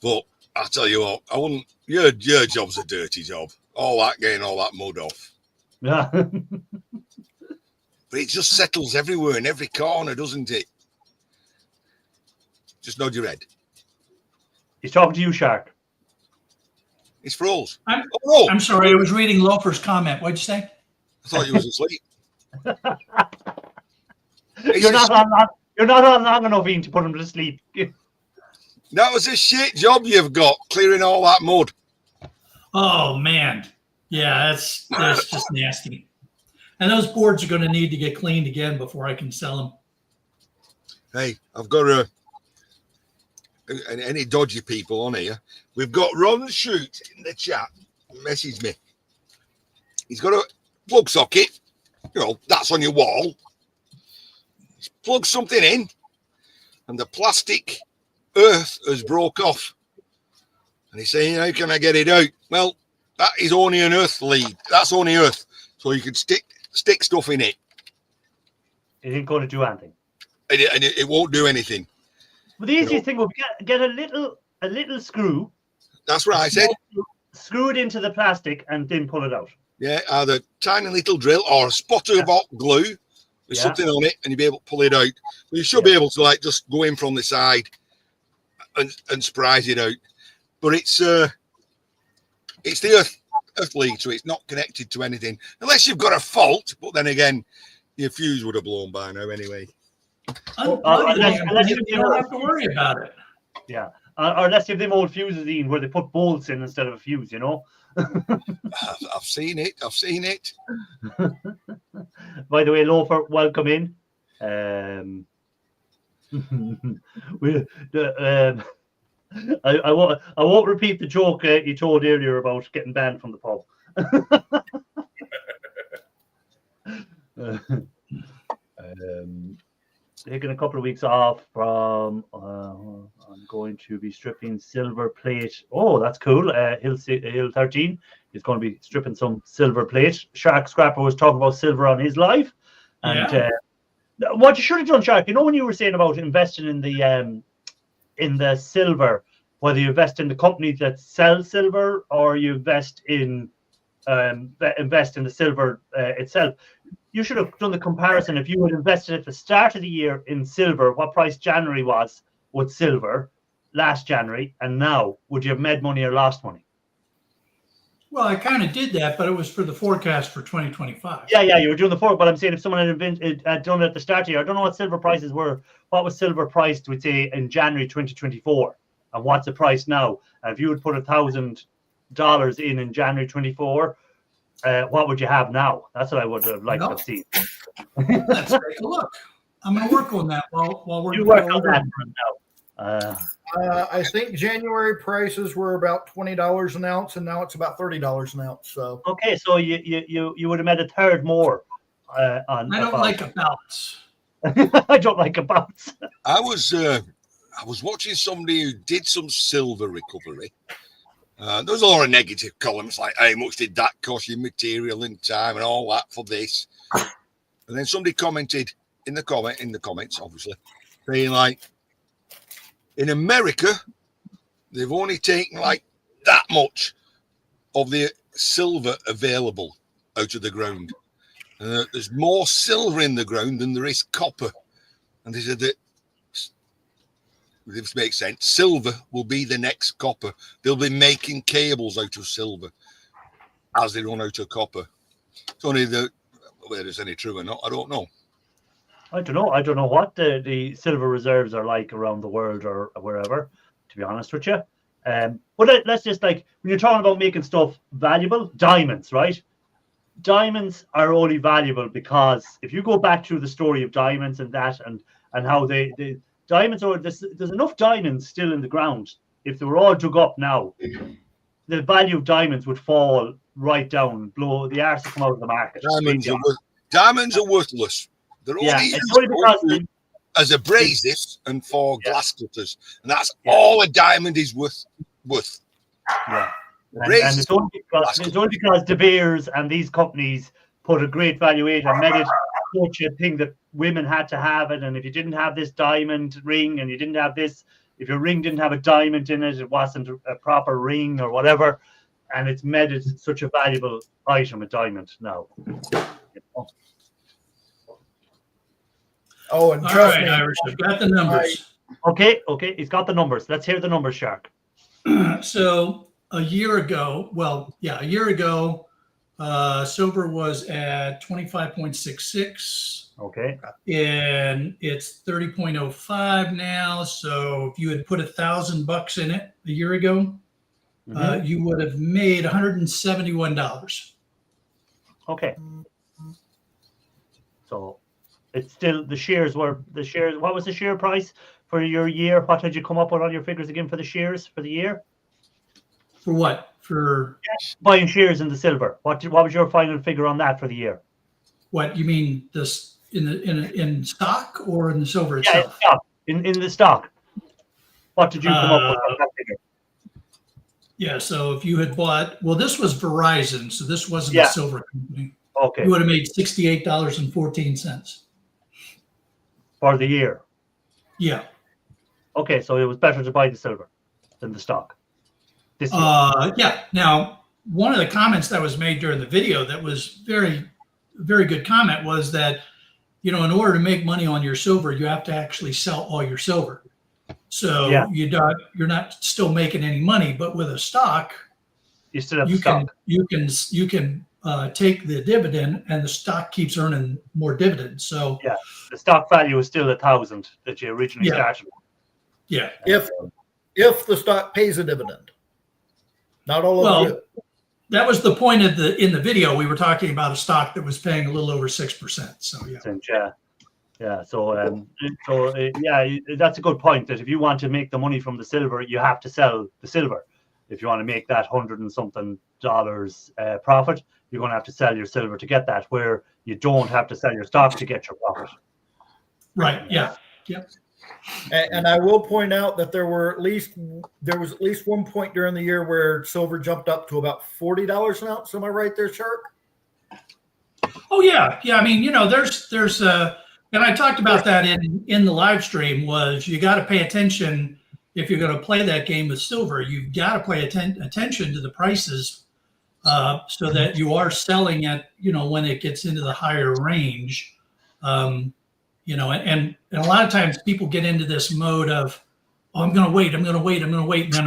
Speaker 5: but I'll tell you what, I wouldn't. Your job's a dirty job. All that getting all that mud off.
Speaker 1: Yeah.
Speaker 5: But it just settles everywhere in every corner, doesn't it? Just nod your head.
Speaker 1: He's talking to you, Shark.
Speaker 5: It's froze.
Speaker 2: I'm sorry, I was reading Loafer's comment. What'd you say?
Speaker 5: I thought you was asleep.
Speaker 1: You're not on long enough, Ian, to put him to sleep.
Speaker 5: That was a shit job you've got, clearing all that mud.
Speaker 2: Oh man, yeah, that's just nasty. And those boards are going to need to get cleaned again before I can sell them.
Speaker 5: Hey, I've got any dodgy people on here. We've got Ron Shoot in the chat. Message me. He's got a plug socket. That's on your wall. Plug something in, and the plastic earth has broke off. And he's saying, how can I get it out? Well, that is only an earth lead. That's only earth. So you can stick stuff in it.
Speaker 1: It ain't going to do anything.
Speaker 5: And it won't do anything.
Speaker 1: But the easiest thing would be get a little screw.
Speaker 5: That's what I said.
Speaker 1: Screw it into the plastic and then pull it out.
Speaker 5: Yeah, either tiny little drill or a spot of hot glue with something on it, and you'll be able to pull it out. Well, you should be able to like just go in from the side and surprise it out. But it's the earth lead, so it's not connected to anything unless you've got a fault. But then again, your fuse would have blown by now anyway.
Speaker 2: Unless you don't have to worry about it.
Speaker 1: Yeah, or unless you have them old fuses in where they put bolts in instead of a fuse, you know.
Speaker 5: I've seen it.
Speaker 1: By the way, Loafer, welcome in. I won't repeat the joke you told earlier about getting banned from the pub. Taking a couple of weeks off from I'm going to be stripping silver plate. Oh, that's cool. Hill 13 is going to be stripping some silver plate. Shark Scrapper was talking about silver on his live. And what you should have done, Shark, you know when you were saying about investing in the silver, whether you invest in the companies that sell silver or you invest in the silver itself, you should have done the comparison. If you had invested at the start of the year in silver, what price January was with silver last January, and now, would you have made money or lost money?
Speaker 2: Well, I kind of did that, but it was for the forecast for 2025.
Speaker 1: Yeah, you were doing the forecast, but I'm saying if someone had done it at the start of the year, I don't know what silver prices were. What was silver priced, we'd say, in January 2024? And what's the price now? And if you would put $1,000 in January 24, what would you have now? That's what I would have liked to have seen.
Speaker 2: Let's take a look. I'm going to work on that while we're
Speaker 1: working on that now.
Speaker 4: I think January prices were about $20 an ounce, and now it's about $30 an ounce. So
Speaker 1: okay, so you would have made a third more on.
Speaker 2: I don't like a bounce.
Speaker 1: I don't like a bounce.
Speaker 5: I was watching somebody who did some silver recovery. There was a lot of negative columns like how much did that cost you, material and time and all that for this. And then somebody commented in the comments, obviously, saying like, in America, they've only taken like that much of the silver available out of the ground. There's more silver in the ground than there is copper. And they said that, if this makes sense, silver will be the next copper. They'll be making cables out of silver as they run out of copper. It's only whether it's any true or not, I don't know.
Speaker 1: I don't know what the silver reserves are like around the world or wherever, to be honest with you. But let's just, like, when you're talking about making stuff valuable, diamonds, right? Diamonds are only valuable because if you go back to the story of diamonds and that and how the diamonds are, there's enough diamonds still in the ground. If they were all dug up now, the value of diamonds would fall right down, blow the arse to come out of the market.
Speaker 5: Diamonds are worthless. They're only used as abrasives and for glass cutters, and that's all a diamond is worth.
Speaker 1: Yeah, and it's only because De Beers and these companies put a great valuation and made it such a thing that women had to have it. And if you didn't have this diamond ring and you didn't have this, if your ring didn't have a diamond in it, it wasn't a proper ring or whatever. And it's made it such a valuable item, a diamond now.
Speaker 4: Oh, and trust me,
Speaker 2: Irish, I've got the numbers.
Speaker 1: Okay, he's got the numbers. Let's hear the numbers, Shark.
Speaker 2: So a year ago, silver was at 25.66.
Speaker 1: Okay.
Speaker 2: And it's 30.05 now. So if you had put $1,000 in it a year ago, you would have made $171.
Speaker 1: Okay. So it's still what was the share price for your year? What did you come up with on your figures again for the shares for the year?
Speaker 2: For what? For
Speaker 1: buying shares in the silver. What was your final figure on that for the year?
Speaker 2: What you mean, this in stock or in the silver itself?
Speaker 1: Yeah, in the stock. What did you come up with? On that figure?
Speaker 2: Yeah, so if you had bought, well, this was Verizon, so this wasn't
Speaker 1: Yeah.
Speaker 2: a silver company.
Speaker 1: Okay,
Speaker 2: You would have made $68.14.
Speaker 1: for the year.
Speaker 2: Yeah.
Speaker 1: Okay, so it was better to buy the silver than the stock. This year.
Speaker 2: Yeah. Now, one of the comments that was made during the video that was very, very good comment was that, in order to make money on your silver, you have to actually sell all your silver. So
Speaker 1: Yeah.
Speaker 2: you're not still making any money, but with a stock,
Speaker 1: You still have
Speaker 2: you
Speaker 1: stock.
Speaker 2: can take the dividend, and the stock keeps earning more dividends. So
Speaker 1: Yeah. The stock value is still 1,000 that you originally
Speaker 2: Yeah.
Speaker 1: started with.
Speaker 2: yeah.
Speaker 4: If the stock pays a dividend, not all of
Speaker 2: Well,
Speaker 4: you.
Speaker 2: that was the point of in the video. We were talking about a stock that was paying a little over 6%. So yeah.
Speaker 1: Yeah. So that's a good point. That if you want to make the money from the silver, you have to sell the silver. If you want to make that $100 and something profit, you're going to have to sell your silver to get that. Where you don't have to sell your stock to get your profit.
Speaker 2: Right. Yeah. Yep.
Speaker 4: And I will point out that there was at least one point during the year where silver jumped up to about $40 an ounce. Am I right there, Shark?
Speaker 2: Oh yeah. Yeah. I mean, there's and I talked about that in the live stream. Was you got to pay attention if you're going to play that game with silver. You've got to pay attention to the prices, so that you are selling at when it gets into the higher range. And a lot of times people get into this mode of, oh, I'm going to wait, and then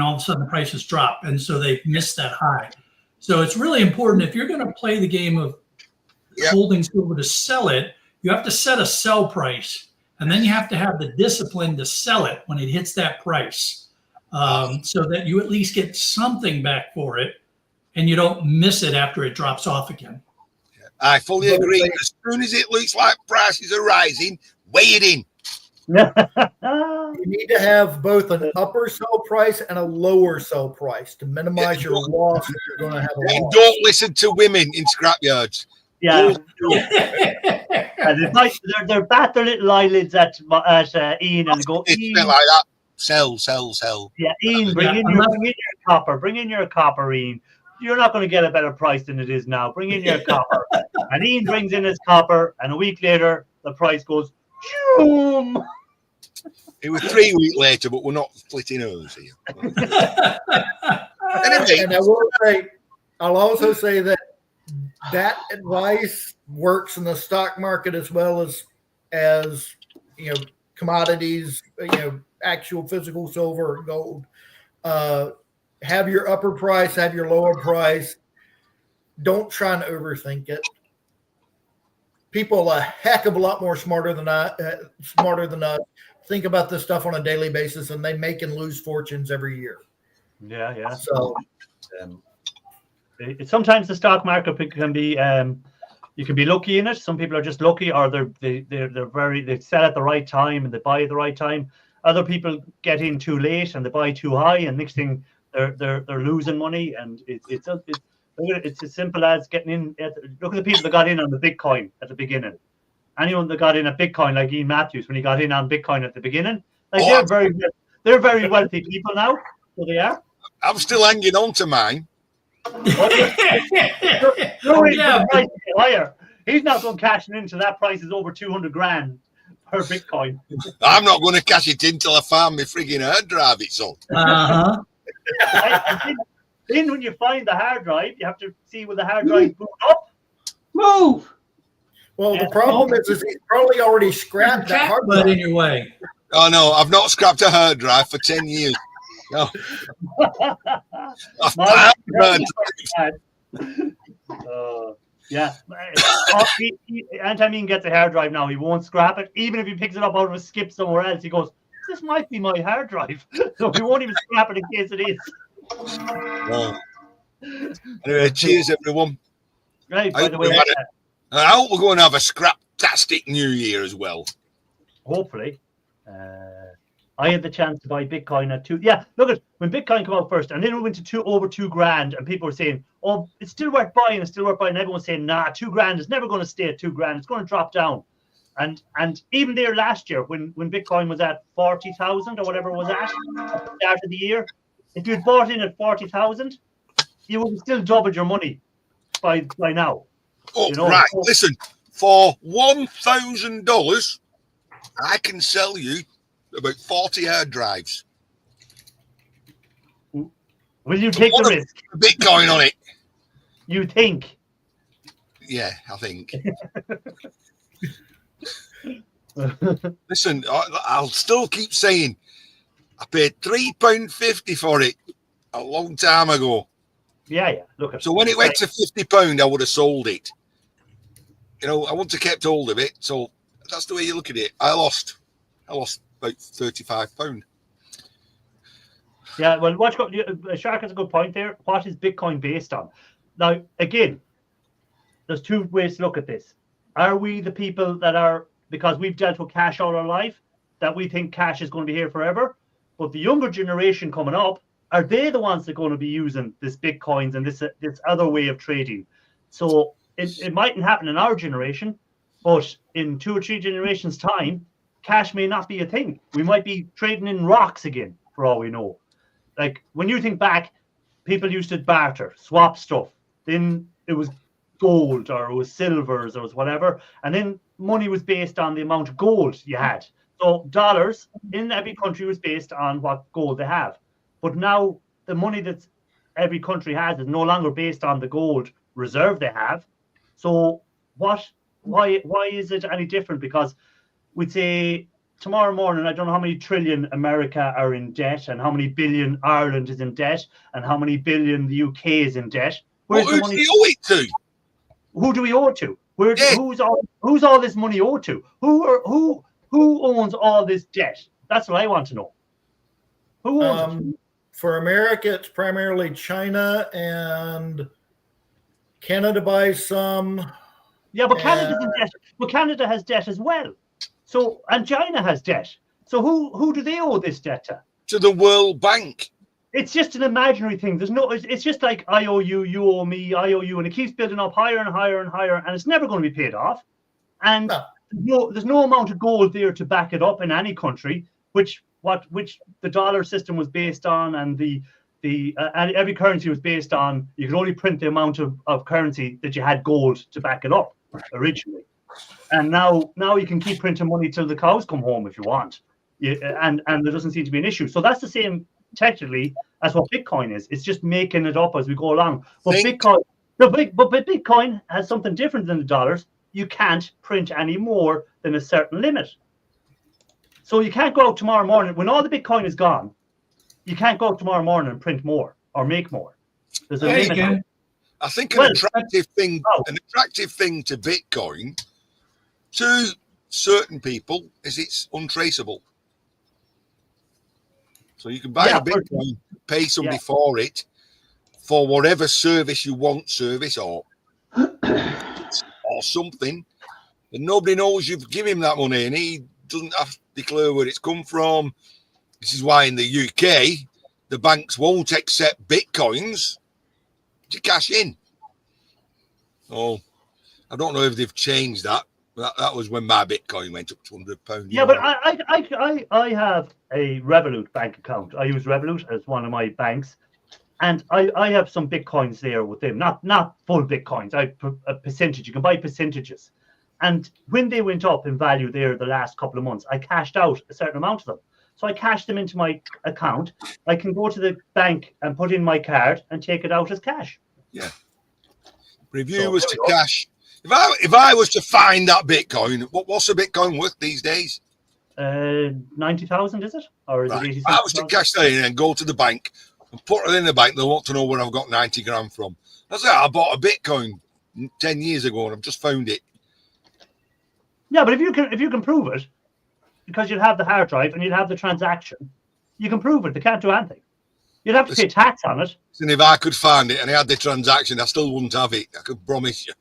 Speaker 2: all of a sudden the prices drop, and so they miss that high. So it's really important if you're going to play the game of holding silver to sell it, you have to set a sell price, and then you have to have the discipline to sell it when it hits that price, so that you at least get something back for it, and you don't miss it after it drops off again.
Speaker 5: I fully agree. As soon as it looks like prices are rising, weigh it in.
Speaker 4: You need to have both an upper sell price and a lower sell price to minimize your loss if you're going to have a
Speaker 5: And
Speaker 4: loss.
Speaker 5: don't listen to women in scrapyards.
Speaker 1: Yeah. And it's like they bat their little eyelids at Ian and go,
Speaker 5: It's a
Speaker 1: Ian,
Speaker 5: bit like that. Sell.
Speaker 1: yeah, Ian, bring in your copper, Ian. You're not going to get a better price than it is now. Bring in your copper. And Ian brings in his copper, and a week later, the price goes, boom.
Speaker 5: It was 3 weeks later, but we're not splitting hers here. Anyway,
Speaker 4: And I'll also say that advice works in the stock market as well as commodities, actual physical silver or gold. Have your upper price, have your lower price. Don't try and overthink it. People a heck of a lot more smarter than us think about this stuff on a daily basis, and they make and lose fortunes every year.
Speaker 1: Yeah.
Speaker 4: So
Speaker 1: sometimes the stock market can be you can be lucky in it. Some people are just lucky, or they sell at the right time and they buy at the right time. Other people get in too late and they buy too high, and next thing they're losing money. And it's as simple as getting in. Look at the people that got in on the Bitcoin at the beginning. Anyone that got in at Bitcoin, like Ian Matthews, when he got in on Bitcoin at the begining, they're very wealthy people now. So they are.
Speaker 5: I'm still hanging on to mine.
Speaker 1: Higher. He's not going cashing into that price is over 200 grand per Bitcoin.
Speaker 5: I'm not going to cash it in till I find my frigging hard drive it's on.
Speaker 1: Then when you find the hard drive, you have to see will the hard drive boot up.
Speaker 3: Move.
Speaker 4: Well, the problem is he's probably already scrapped that hard
Speaker 2: But
Speaker 4: drive.
Speaker 2: in your way.
Speaker 5: Oh no, I've not scrapped a hard drive for 10 years. No.
Speaker 1: Yeah. Anytime Ian gets a hard drive now, he won't scrap it. Even if he picks it up out of a skip somewhere else, he goes, this might be my hard drive. So he won't even scrap it in case it is.
Speaker 5: Anyway, cheers everyone.
Speaker 1: Right, by the way,
Speaker 5: I hope we're going to have a scrap-tastic new year as well.
Speaker 1: hopefully. I had the chance to buy Bitcoin at 2. Yeah, look at when Bitcoin came out first, and then it went to over 2 grand, and people were saying, "Oh, it's still worth buying. It's still worth buying." And everyone was saying, "Nah, 2 grand is never going to stay at 2 grand. It's going to drop down." And even there last year, when Bitcoin was at 40,000 or whatever it was at the start of the year, if you'd bought in at 40,000, you would have still doubled your money by now.
Speaker 5: Oh,
Speaker 1: You know,
Speaker 5: right.
Speaker 1: so-
Speaker 5: Listen, for $1,000, I can sell you about 40 hard drives.
Speaker 1: Will you take the risk?
Speaker 5: Bitcoin on it.
Speaker 1: You think?
Speaker 5: Yeah, I think. Listen, I'll still keep saying I paid £3.50 for it a long time ago.
Speaker 1: Yeah. Look at
Speaker 5: So when it went to £50, I would have sold it. You know, I wouldn't have kept hold of it. So that's the way you look at it. I lost about £35.
Speaker 1: Yeah, well, Shark has a good point there. What is Bitcoin based on? Now, again, there's two ways to look at this. Are we the people that are, because we've dealt with cash all our life, that we think cash is going to be here forever? But the younger generation coming up, are they the ones that are going to be using this Bitcoins and this other way of trading? So it mightn't happen in our generation, but in 2 or 3 generations' time, cash may not be a thing. We might be trading in rocks again, for all we know. Like when you think back, people used to barter, swap stuff. Then it was gold or it was silvers or it was whatever. And then money was based on the amount of gold you had. So dollars in every country was based on what gold they have. But now the money that every country has is no longer based on the gold reserve they have. So why is it any different? Because we'd say tomorrow morning, I don't know how many trillion America are in debt and how many billion Ireland is in debt and how many billion the UK is in debt.
Speaker 5: Well, who do you owe it to?
Speaker 1: Who do we owe it to? Who's all this money owed to? Who owns all this debt? That's what I want to know. Who owns it?
Speaker 4: For America, it's primarily China, and Canada buys some.
Speaker 1: Yeah, but Canada's in debt. But Canada has debt as well. So, and China has debt. So who do they owe this debt to?
Speaker 5: To the World Bank.
Speaker 1: It's just an imaginary thing. There's no. It's just like I owe you, you owe me, I owe you, and it keeps building up higher and higher and higher, and it's never going to be paid off. And there's no amount of gold there to back it up in any country, which the dollar system was based on, and and every currency was based on. You could only print the amount of currency that you had gold to back it up originally. And now you can keep printing money till the cows come home if you want, and there doesn't seem to be an issue. So that's the same technically as what Bitcoin is. It's just making it up as we go along. But Bitcoin has something different than the dollars. You can't print any more than a certain limit. So you can't go out tomorrow morning when all the Bitcoin is gone. You can't go out tomorrow morning and print more or make more. There's a limit.
Speaker 5: I think an attractive thing to Bitcoin to certain people is it's untraceable. So you can buy a Bitcoin, pay somebody for it, for whatever service you want, or something, and nobody knows you've given him that money, and he doesn't have to declare where it's come from. This is why in the UK, the banks won't accept Bitcoins to cash in. Oh, I don't know if they've changed that. That was when my Bitcoin went up to £100.
Speaker 1: Yeah, but I have a Revolut bank account. I use Revolut as one of my banks, and I have some Bitcoins there with them. Not full Bitcoins. A percentage. You can buy percentages. And when they went up in value there the last couple of months, I cashed out a certain amount of them. So I cashed them into my account. I can go to the bank and put in my card and take it out as cash.
Speaker 5: Yeah. Review was to cash. If I was to find that Bitcoin, what's a Bitcoin worth these days?
Speaker 1: 90,000, is it? Or is it 80,000?
Speaker 5: If I was to cash that in and go to the bank and put it in the bank, they'll want to know where I've got 90 grand from. That's it. I bought a Bitcoin 10 years ago and I've just found it.
Speaker 1: Yeah, but if you can prove it, because you'd have the hard drive and you'd have the transaction, you can prove it. They can't do anything. You'd have to pay tax on it.
Speaker 5: And if I could find it and I had the transaction, I still wouldn't have it. I could promise you.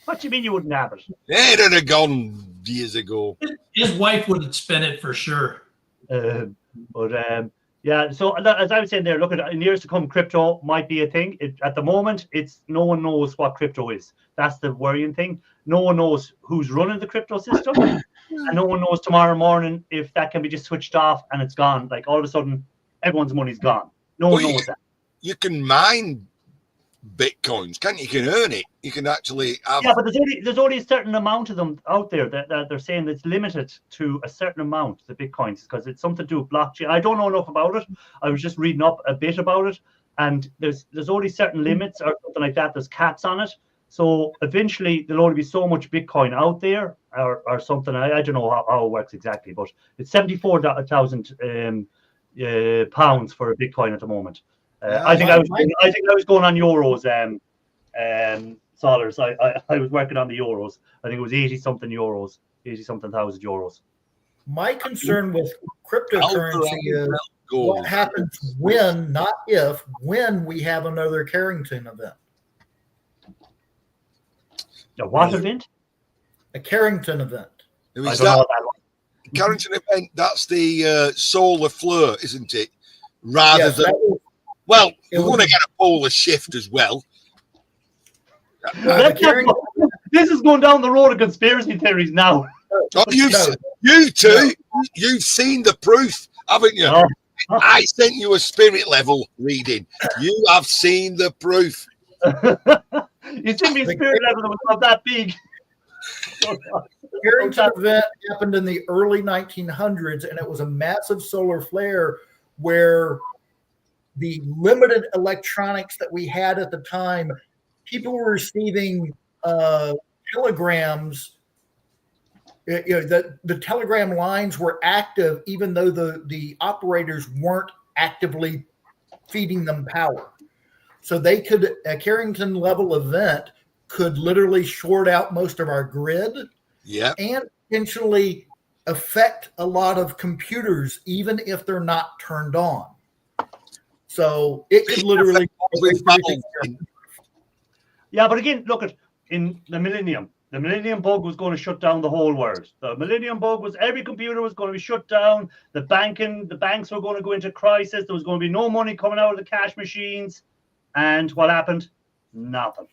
Speaker 1: What do you mean you wouldn't have it?
Speaker 5: Yeah, it'd have gone years ago.
Speaker 2: His wife would spend it for sure.
Speaker 1: But Yeah, so as I was saying there, look, in years to come, crypto might be a thing. At the moment, no one knows what crypto is. That's the worrying thing. No one knows who's running the crypto system, and no one knows tomorrow morning if that can be just switched off and it's gone. Like all of a sudden, everyone's money's gone. No one knows that.
Speaker 5: You can mine Bitcoins, can't you? You can earn it. You can actually have...
Speaker 1: Yeah, but there's only a certain amount of them out there that they're saying it's limited to a certain amount, the Bitcoins, because it's something to do with blockchain. I don't know enough about it. I was just reading up a bit about it, and there's only certain limits or something like that. There's caps on it. So eventually there'll only be so much Bitcoin out there or something. I don't know how it works exactly, but it's 74,000 pounds for a Bitcoin at the moment. I think I was going on euros, Solars. I was working on the euros. I think it was 80-something euros, 80-something thousand euros.
Speaker 4: My concern with cryptocurrency is what happens when, not if, when we have another Carrington event.
Speaker 1: A what event?
Speaker 4: A Carrington event.
Speaker 5: Is that Carrington event? That's the solar flare, isn't it? Rather than... Well, we're going to get a polar shift as well.
Speaker 1: This is going down the road of conspiracy theories now.
Speaker 5: Oh, you two, you've seen the proof, haven't you?
Speaker 1: No.
Speaker 5: I sent you a spirit level reading. You have seen the proof.
Speaker 1: You sent me a spirit level that was not that big.
Speaker 4: The Carrington event happened in the early 1900s, and it was a massive solar flare where the limited electronics that we had at the time, people were receiving telegrams. The telegram lines were active, even though the operators weren't actively feeding them power. So a Carrington level event could literally short out most of our grid, and potentially affect a lot of computers, even if they're not turned on. So it could literally.
Speaker 1: Yeah, but again, look at in the millennium bug was going to shut down the whole world. The millennium bug was every computer was going to be shut down. The banks were going to go into crisis. There was going to be no money coming out of the cash machines. And what happened? Nothing.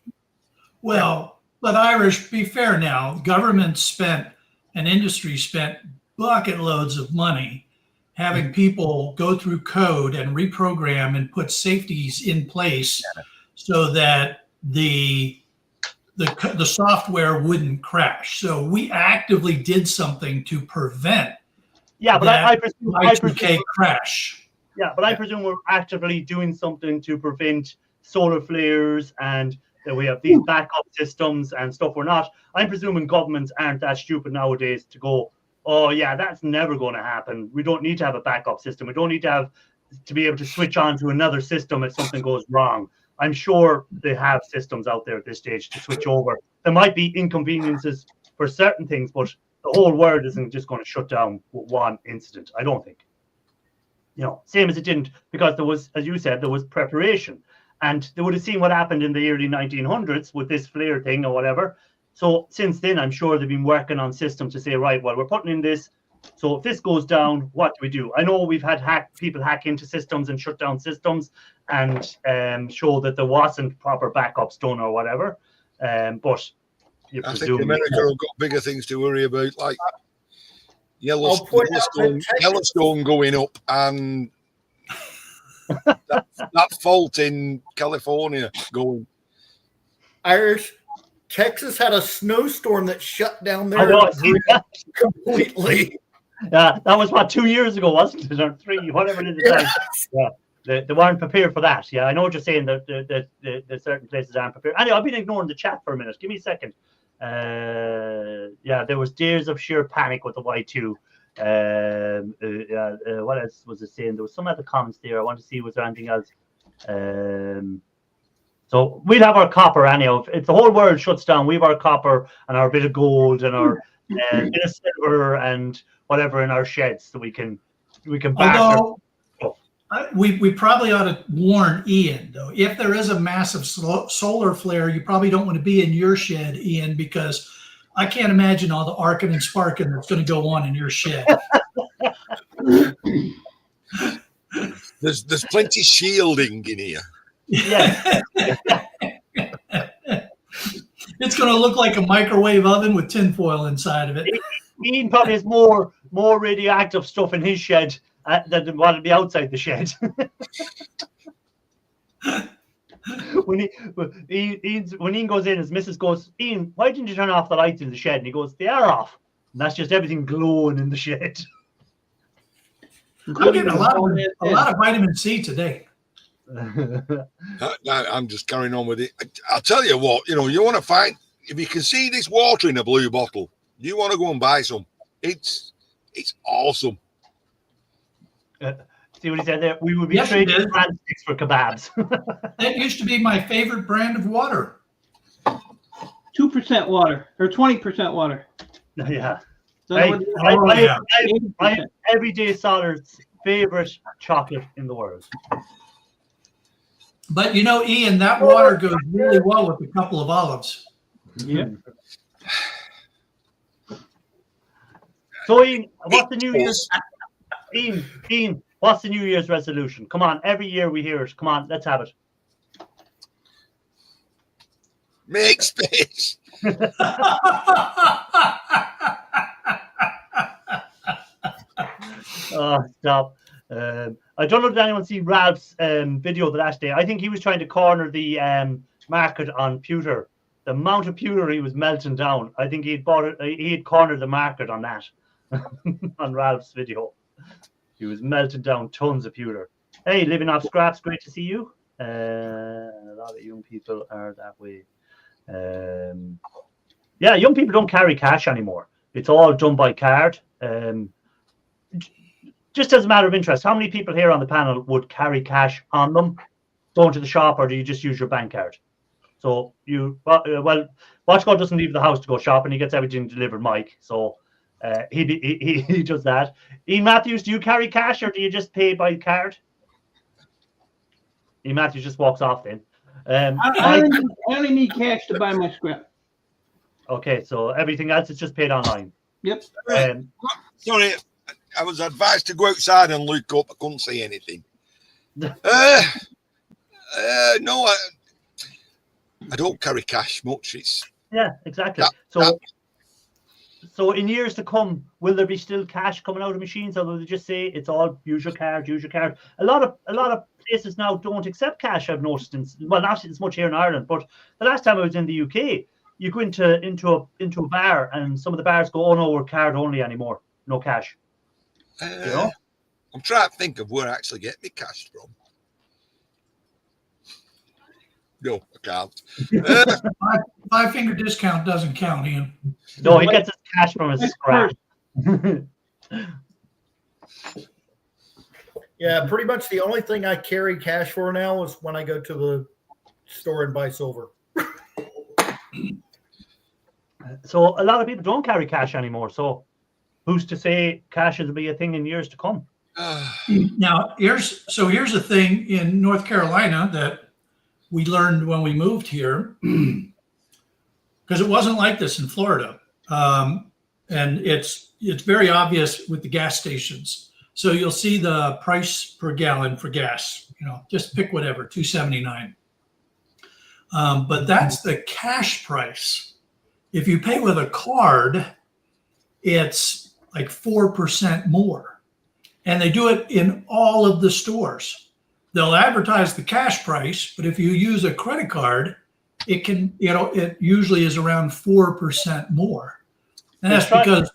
Speaker 2: Well, but Irish, be fair now. Government spent and industry spent bucket loads of money having people go through code and reprogram and put safeties in place so that the software wouldn't crash. So we actively did something to prevent.
Speaker 1: Yeah, but I presume
Speaker 2: crash.
Speaker 1: Yeah, but I presume we're actively doing something to prevent solar flares and that we have these backup systems and stuff. I'm presuming governments aren't that stupid nowadays to go, oh yeah, that's never going to happen. We don't need to have a backup system. We don't need to be able to switch on to another system if something goes wrong. I'm sure they have systems out there at this stage to switch over. There might be inconveniences for certain things, but the whole world isn't just going to shut down with one incident. I don't think. Same as it didn't, because there was, as you said, there was preparation. And they would have seen what happened in the early 1900s with this flare thing or whatever. So since then, I'm sure they've been working on systems to say, right, well, we're putting in this. So if this goes down, what do we do? I know we've had people hack into systems and shut down systems and show that there wasn't proper backups done or whatever. But you
Speaker 5: I
Speaker 1: presume
Speaker 5: think America have got bigger things to worry about, like Yellowstone going up and that fault in California going.
Speaker 1: Irish.
Speaker 4: Texas had a snowstorm that shut down their completely.
Speaker 1: Yeah, that was 2 years ago, wasn't it? Or 3, whatever it is. Yeah, they weren't prepared for that. Yeah, I know what you're saying. That certain places aren't prepared. Anyway, I've been ignoring the chat for a minute. Give me a second. Yeah, there was days of sheer panic with the Y2. What else was it saying? There was some other comments there. I want to see, was there anything else? So we'd have our copper anyhow. If the whole world shuts down, we have our copper and our bit of gold and our bit of silver and whatever in our sheds, so we can back.
Speaker 2: We probably ought to warn Ian, though. If there is a massive solar flare, you probably don't want to be in your shed, Ian, because I can't imagine all the arcing and sparking that's going to go on in your shed.
Speaker 5: There's plenty shielding in here.
Speaker 1: Yeah.
Speaker 2: It's going to look like a microwave oven with tinfoil inside of it.
Speaker 1: Ian probably has more radioactive stuff in his shed than what would be outside the shed. when Ian goes in, his missus goes, "Ian, why didn't you turn off the lights in the shed?" And he goes, "They are off." And that's just everything glowing in the shed.
Speaker 2: I'm getting a lot of vitamin C today.
Speaker 5: I'm just carrying on with it. I'll tell you what, you want to find, if you can see this water in a blue bottle, you want to go and buy some. It's awesome.
Speaker 1: See what he said there? We would be trading sticks for kebabs.
Speaker 2: That used to be my favorite brand of water.
Speaker 3: 2% water or 20% water.
Speaker 1: Yeah.
Speaker 3: So
Speaker 1: I am Everyday Solid's favorite chocolate in the world.
Speaker 2: But Ian, that water goes really well with a couple of olives.
Speaker 3: Yeah.
Speaker 1: So Ian, what's the New Year's? Ian, what's the New Year's resolution? Come on, every year we hear it. Come on, let's have it.
Speaker 5: Make space.
Speaker 1: Oh, stop. I don't know if anyone see Ralph's video the last day. I think he was trying to corner the market on pewter. The amount of pewter he was melting down. I think he had cornered the market on that. On Ralph's video. He was melting down tons of pewter. Hey, living off scraps, great to see you. A lot of young people are that way. Yeah, young people don't carry cash anymore. It's all done by card. Just as a matter of interest, how many people here on the panel would carry cash on them going to the shop, or do you just use your bank card? So Watchguard doesn't leave the house to go shopping. He gets everything delivered, Mike. So he does that. Ian Matthews, do you carry cash or do you just pay by card? Ian Matthews just walks off then.
Speaker 3: I only need cash to buy my scrap.
Speaker 1: Okay, so everything else is just paid online.
Speaker 3: Yep.
Speaker 5: Sorry, I was advised to go outside and look up. I couldn't see anything. No, I don't carry cash much.
Speaker 1: Yeah, exactly. So in years to come, will there be still cash coming out of machines, or will they just say it's all use your card, use your card? A lot of places now don't accept cash. I've noticed, not as much here in Ireland, but the last time I was in the UK, you go into a bar and some of the bars go, "Oh no, we're card only anymore, no cash."
Speaker 5: I'm trying to think of where I actually get my cash from. No, I can't.
Speaker 2: 5-finger discount doesn't count, Ian.
Speaker 1: No, he gets his cash from his scrap.
Speaker 4: Yeah, pretty much the only thing I carry cash for now is when I go to the store and buy silver.
Speaker 1: So a lot of people don't carry cash anymore. So who's to say cash will be a thing in years to come?
Speaker 2: Now, here's a thing in North Carolina that we learned when we moved here, because it wasn't like this in Florida. And it's very obvious with the gas stations. So you'll see the price per gallon for gas, just pick whatever, $2.79. But that's the cash price. If you pay with a card, it's like 4% more. And they do it in all of the stores. They'll advertise the cash price, but if you use a credit card, it usually is around 4% more. And that's because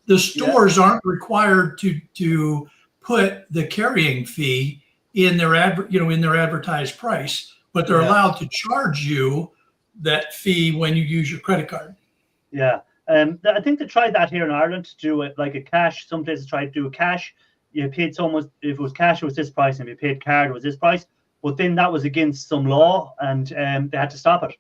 Speaker 2: the stores aren't required to put the carrying fee in their advertised price, but they're allowed to charge you that fee when you use your credit card.
Speaker 1: Yeah. I think they tried that here in Ireland to do it like a cash. Some places tried to do a cash. You paid so much, if it was cash, it was this price, and if you paid card, it was this price. But then that was against some law, and they had to stop it.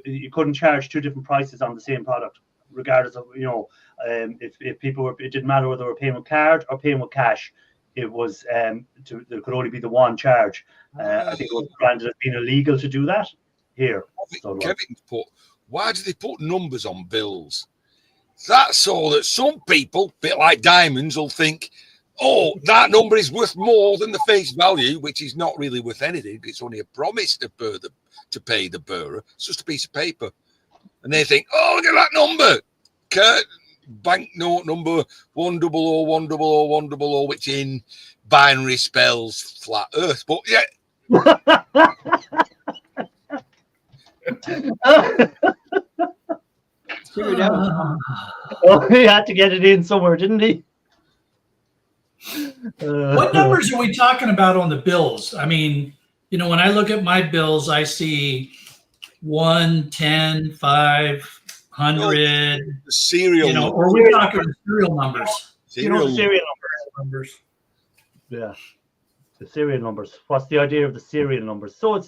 Speaker 1: You couldn't charge two different prices on the same product, regardless of, if people were, it didn't matter whether they were paying with card or paying with cash. It was, there could only be the one charge. I think it was branded as being illegal to do that here.
Speaker 5: Why do they put numbers on bills? That's so that some people, a bit like Diamonds, will think, oh, that number is worth more than the face value, which is not really worth anything. It's only a promise to pay the bearer. It's just a piece of paper. And they think, oh, look at that number. Banknote number 100101010, which in binary spells flat earth. But yeah.
Speaker 1: Oh, he had to get it in somewhere, didn't he?
Speaker 2: What numbers are we talking about on the bills? I mean, you know, when I look at my bills, I see 1, 10, 5, 100.
Speaker 5: The serial,
Speaker 2: you know, or we're talking serial numbers.
Speaker 1: Serial
Speaker 2: numbers.
Speaker 1: Yeah, the serial numbers. What's the idea of the serial numbers? So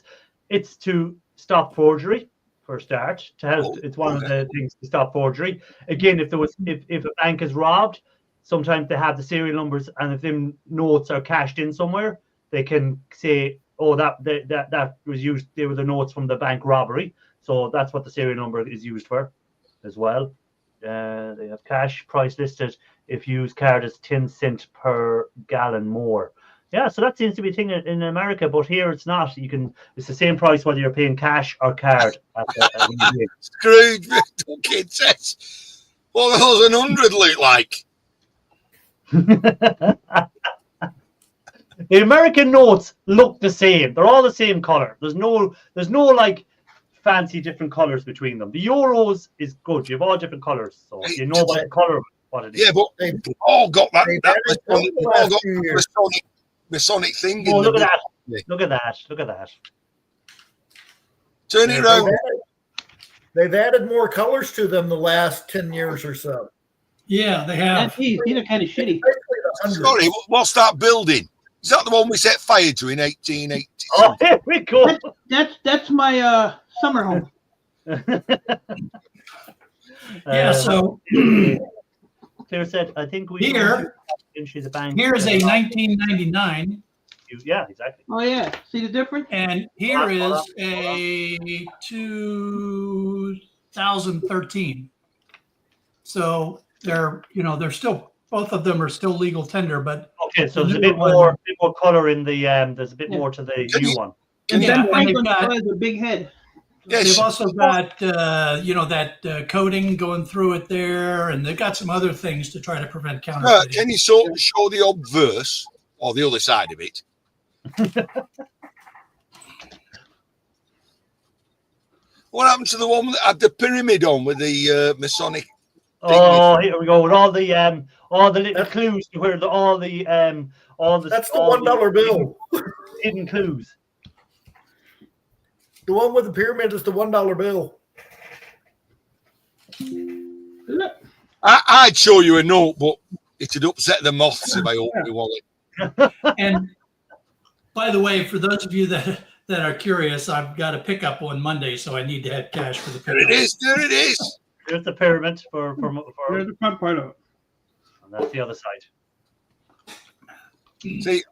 Speaker 1: it's to stop forgery for a start. To help, it's one of the things to stop forgery. Again, if a bank is robbed, sometimes they have the serial numbers, and if them notes are cashed in somewhere, they can say, "Oh, that was used. They were the notes from the bank robbery." So that's what the serial number is used for, as well. They have cash price listed if used card is 10 cents per gallon more. Yeah, so that seems to be a thing in America, but here it's not. It's the same price whether you're paying cash or card.
Speaker 5: Scrooge, kid says, what the hell's an 100 look like?
Speaker 1: The American notes look the same. They're all the same color. There's no like fancy different colors between them. The euros is good. You have all different colors, so you know by the color what it is.
Speaker 5: Yeah, but they've all got that Masonic thing.
Speaker 1: Oh, look at that! Look at that! Look at that!
Speaker 5: Turn it around.
Speaker 4: They've added more colors to them the last 10 years or so.
Speaker 2: Yeah, they have.
Speaker 3: These are kind of shitty.
Speaker 5: Sorry, what's that building? Is that the one we set fire to in 1880?
Speaker 1: Oh, here we go.
Speaker 3: That's my summer home.
Speaker 2: Yeah, so
Speaker 1: Claire said, I think we
Speaker 2: here.
Speaker 1: The bank.
Speaker 2: Here's a 1999.
Speaker 1: Yeah, exactly.
Speaker 3: Oh yeah, see the difference?
Speaker 2: And here is a 2013. So they're still, both of them are still legal tender, but
Speaker 1: okay. So there's a bit more color in the there's a bit more to the new one.
Speaker 3: And
Speaker 2: Yeah,
Speaker 3: Ben Franklin has a big head.
Speaker 5: Yes.
Speaker 2: They've also got that coating going through it there, and they've got some other things to try to prevent counterfeiting.
Speaker 5: Can you show the obverse or the other side of it? What happened to the one that had the pyramid on with the Masonic?
Speaker 1: Oh, here we go with all the little clues to where all the
Speaker 4: That's the $1 bill.
Speaker 1: Hidden clues.
Speaker 4: The one with the pyramid is the $1 bill.
Speaker 5: I'd show you a note, but it'd upset the moths if I opened the wallet.
Speaker 2: And by the way, for those of you that are curious, I've got a pickup on Monday, so I need to have cash for the pickup.
Speaker 5: There it is. There it is.
Speaker 1: There's the pyramid for
Speaker 3: There's the front part of it.
Speaker 1: and that's the other side.
Speaker 5: See,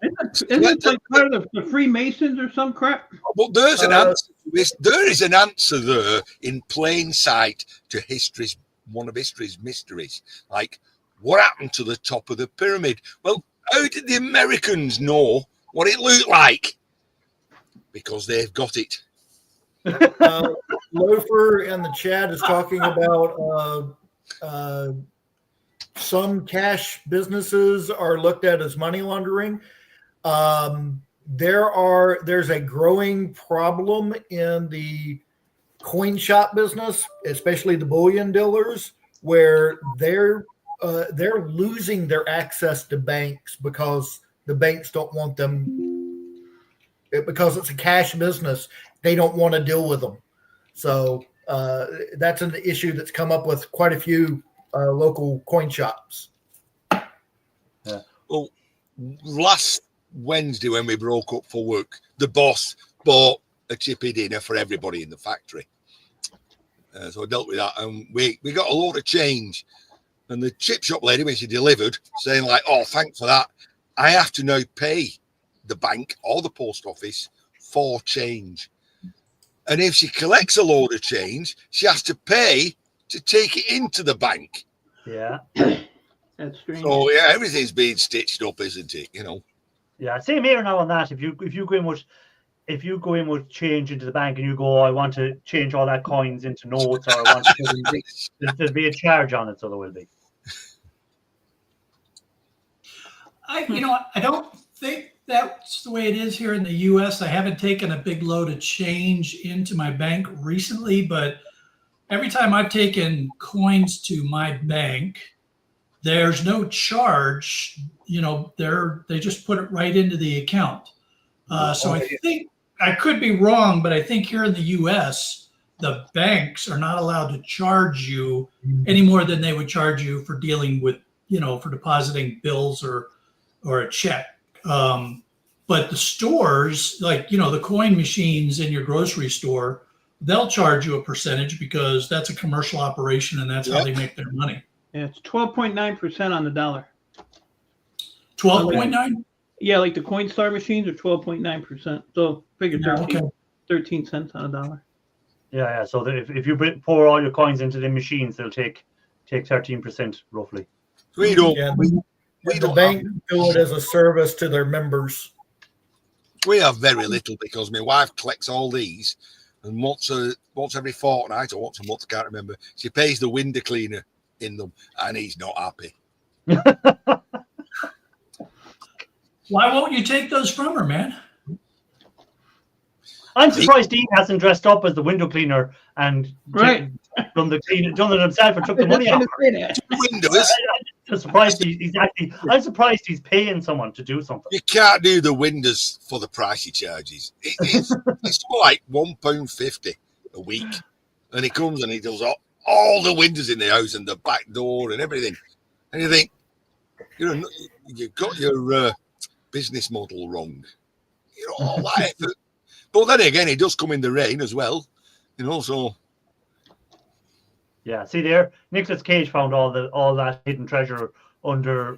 Speaker 3: Isn't it like part of the Freemasons or some crap?
Speaker 5: but there's an answer to this. There is an answer there in plain sight to one of history's mysteries. Like, what happened to the top of the pyramid? Well, how did the Americans know what it looked like? Because they've got it.
Speaker 4: Loafer in the chat is talking about some cash businesses are looked at as money laundering. There's a growing problem in the coin shop business, especially the bullion dealers, where they're losing their access to banks because the banks don't want them, because it's a cash business. They don't want to deal with them. So that's an issue that's come up with quite a few local coin shops.
Speaker 5: Yeah. Well, last Wednesday when we broke up for work, the boss bought a chippy dinner for everybody in the factory. So I dealt with that, and we got a load of change. And the chip shop lady, when she delivered, saying like, "Oh, thanks for that. I have to now pay the bank or the post office for change. And if she collects a load of change, she has to pay to take it into the bank."
Speaker 1: Yeah.
Speaker 3: That's strange.
Speaker 5: So yeah, everything's being stitched up, isn't it?
Speaker 1: Yeah, same here now on that. If you go in with change into the bank and you go, I want to change all that coins into notes, or I want to put in, there'll be a charge on it, so there will be.
Speaker 2: I don't think that's the way it is here in the U.S. I haven't taken a big load of change into my bank recently, but every time I've taken coins to my bank, there's no charge. They just put it right into the account. So I think I could be wrong, but I think here in the U.S., the banks are not allowed to charge you any more than they would charge you for dealing with, for depositing bills or a check. But the stores, like, the coin machines in your grocery store, they'll charge you a percentage because that's a commercial operation and that's how they make their money.
Speaker 3: Yeah, it's 12.9% on the dollar.
Speaker 2: 12.9?
Speaker 3: Yeah, like the Coinstar machines are 12.9%. So figure 13 cents on a dollar.
Speaker 1: Yeah. So if you pour all your coins into the machines, they'll take 13% roughly.
Speaker 5: We don't.
Speaker 4: Yeah,
Speaker 5: We
Speaker 4: the
Speaker 5: don't
Speaker 4: bank do it as a service to their members.
Speaker 5: We have very little because my wife collects all these, and once every fortnight or once a month, I can't remember, she pays the window cleaner in them, and he's not happy.
Speaker 2: Why won't you take those from her, man?
Speaker 1: I'm surprised Dean hasn't dressed up as the window cleaner and done it himself and took the money out.
Speaker 5: Windows.
Speaker 1: I'm surprised I'm surprised he's paying someone to do something.
Speaker 5: You can't do the windows for the price he charges. It's like £1.50 a week, and he comes and he does all the windows in the house and the back door and everything. And you think, you've got your business model wrong. All that effort. But then again, it does come in the rain as well, so.
Speaker 1: Yeah, see there, Nicolas Cage found all that hidden treasure under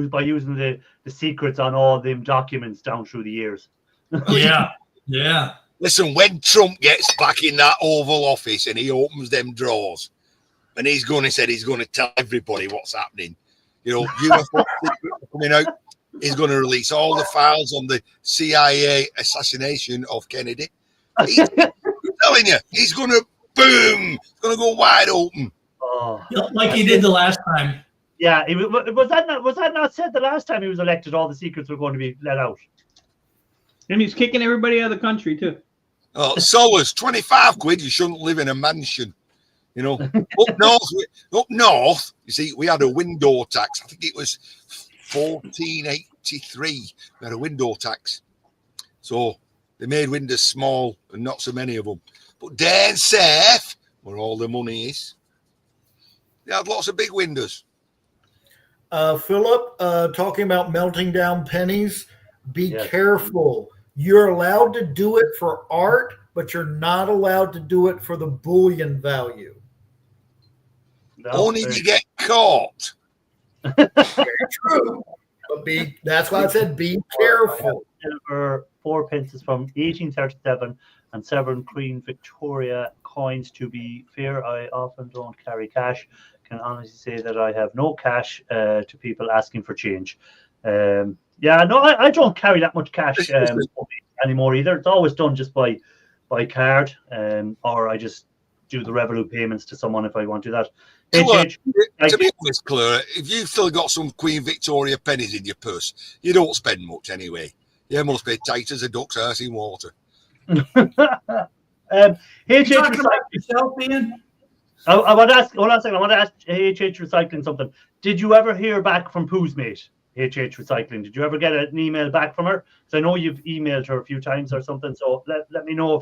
Speaker 1: by using the secrets on all them documents down through the years.
Speaker 2: Yeah.
Speaker 5: Listen, when Trump gets back in that Oval Office and he opens them drawers, and he's going to tell everybody what's happening. UFO secrets coming out. He's going to release all the files on the CIA assassination of Kennedy. I'm telling you, he's going to boom. It's going to go wide open.
Speaker 1: Oh,
Speaker 2: like he did the last time.
Speaker 1: Yeah, was that not said the last time he was elected? All the secrets were going to be let out.
Speaker 3: And he's kicking everybody out of the country too.
Speaker 5: Oh, so was 25 quid. You shouldn't live in a mansion. Up north, you see, we had a window tax. I think it was 1483. We had a window tax. So they made windows small and not so many of them. But down south, where all the money is, they had lots of big windows.
Speaker 4: Philip, talking about melting down pennies, be careful. You're allowed to do it for art, but you're not allowed to do it for the bullion value.
Speaker 5: Only if you get caught.
Speaker 4: Very true. But that's why I said be careful.
Speaker 1: Silver 4 pence from 1837 and 7 Queen Victoria coins. To be fair, I often don't carry cash. Can honestly say that I have no cash to people asking for change. I don't carry that much cash anymore either. It's always done just by card, or I just do the Revolut payments to someone if I want to do that.
Speaker 5: To be honest, Claire, if you've still got some Queen Victoria pennies in your purse, you don't spend much anyway. You must be tight as a duck's arse in water.
Speaker 2: Talking about yourself, Ian?
Speaker 1: I want to ask. Hold on a second. I want to ask HH Recycling something. Did you ever hear back from Pooh's mate, HH Recycling? Did you ever get an email back from her? Because I know you've emailed her a few times or something. So let me know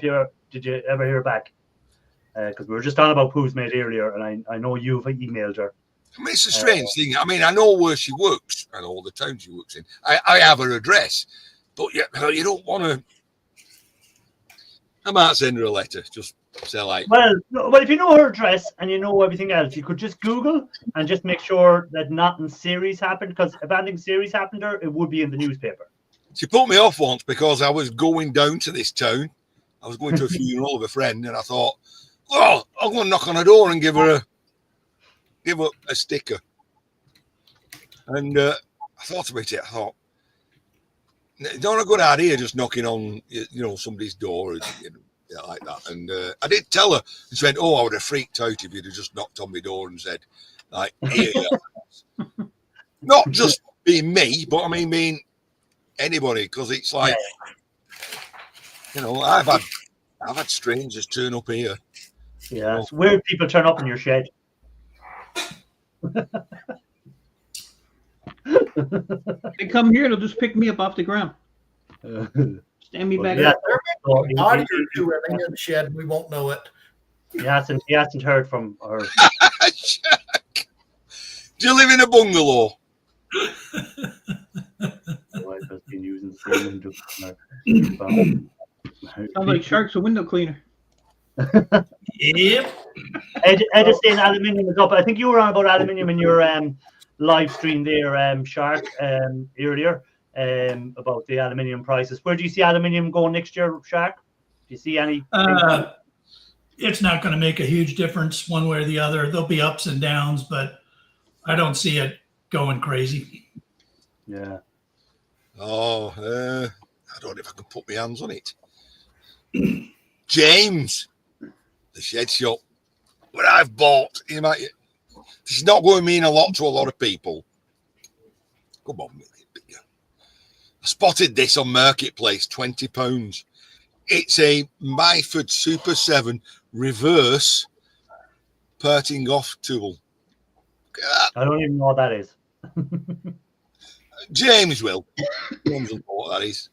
Speaker 1: did you ever hear back? Because we were just on about Pooh's mate earlier, and I know you've emailed her.
Speaker 5: I mean, it's a strange thing. I mean, I know where she works and all the town she works in. I have her address, but you don't want to. I might send her a letter. Just say like.
Speaker 1: Well, if you know her address and you know everything else, you could just Google and just make sure that nothing serious happened. Because if anything serious happened to her, it would be in the newspaper.
Speaker 5: She put me off once because I was going down to this town. I was going to a funeral of a friend, and I thought, I'm going to knock on her door and give her a sticker. And I thought about it. I thought, it's not a good idea just knocking on, somebody's door, like that. And I did tell her, and she went, "Oh, I would have freaked out if you'd have just knocked on my door and said, like, here." Not just being me, but I mean anybody, because it's like, I've had strangers turn up here.
Speaker 1: Yeah, it's weird people turn up in your shed.
Speaker 3: They come here, they'll just pick me up off the ground. Stand me back up.
Speaker 4: Body or two in the shed, we won't know it.
Speaker 1: He hasn't heard from her.
Speaker 5: Do you live in a bungalow?
Speaker 1: Wife has been using the same window.
Speaker 3: Sounds like Shark's a window cleaner.
Speaker 2: Yep.
Speaker 1: Ed is saying aluminium is up. I think you were on about aluminium in your live stream there, Shark, earlier, about the aluminium prices. Where do you see aluminium going next year, Shark? Do you see any?
Speaker 2: It's not going to make a huge difference one way or the other. There'll be ups and downs, but I don't see it going crazy.
Speaker 1: Yeah.
Speaker 5: Oh, I don't know if I can put my hands on it. James, the shed shop, what I've bought, this is not going to mean a lot to a lot of people. Come on, I spotted this on Marketplace, £20. It's a Myford Super 7 reverse parting off tool.
Speaker 1: I don't even know what that is.
Speaker 5: James will. James will know what that is.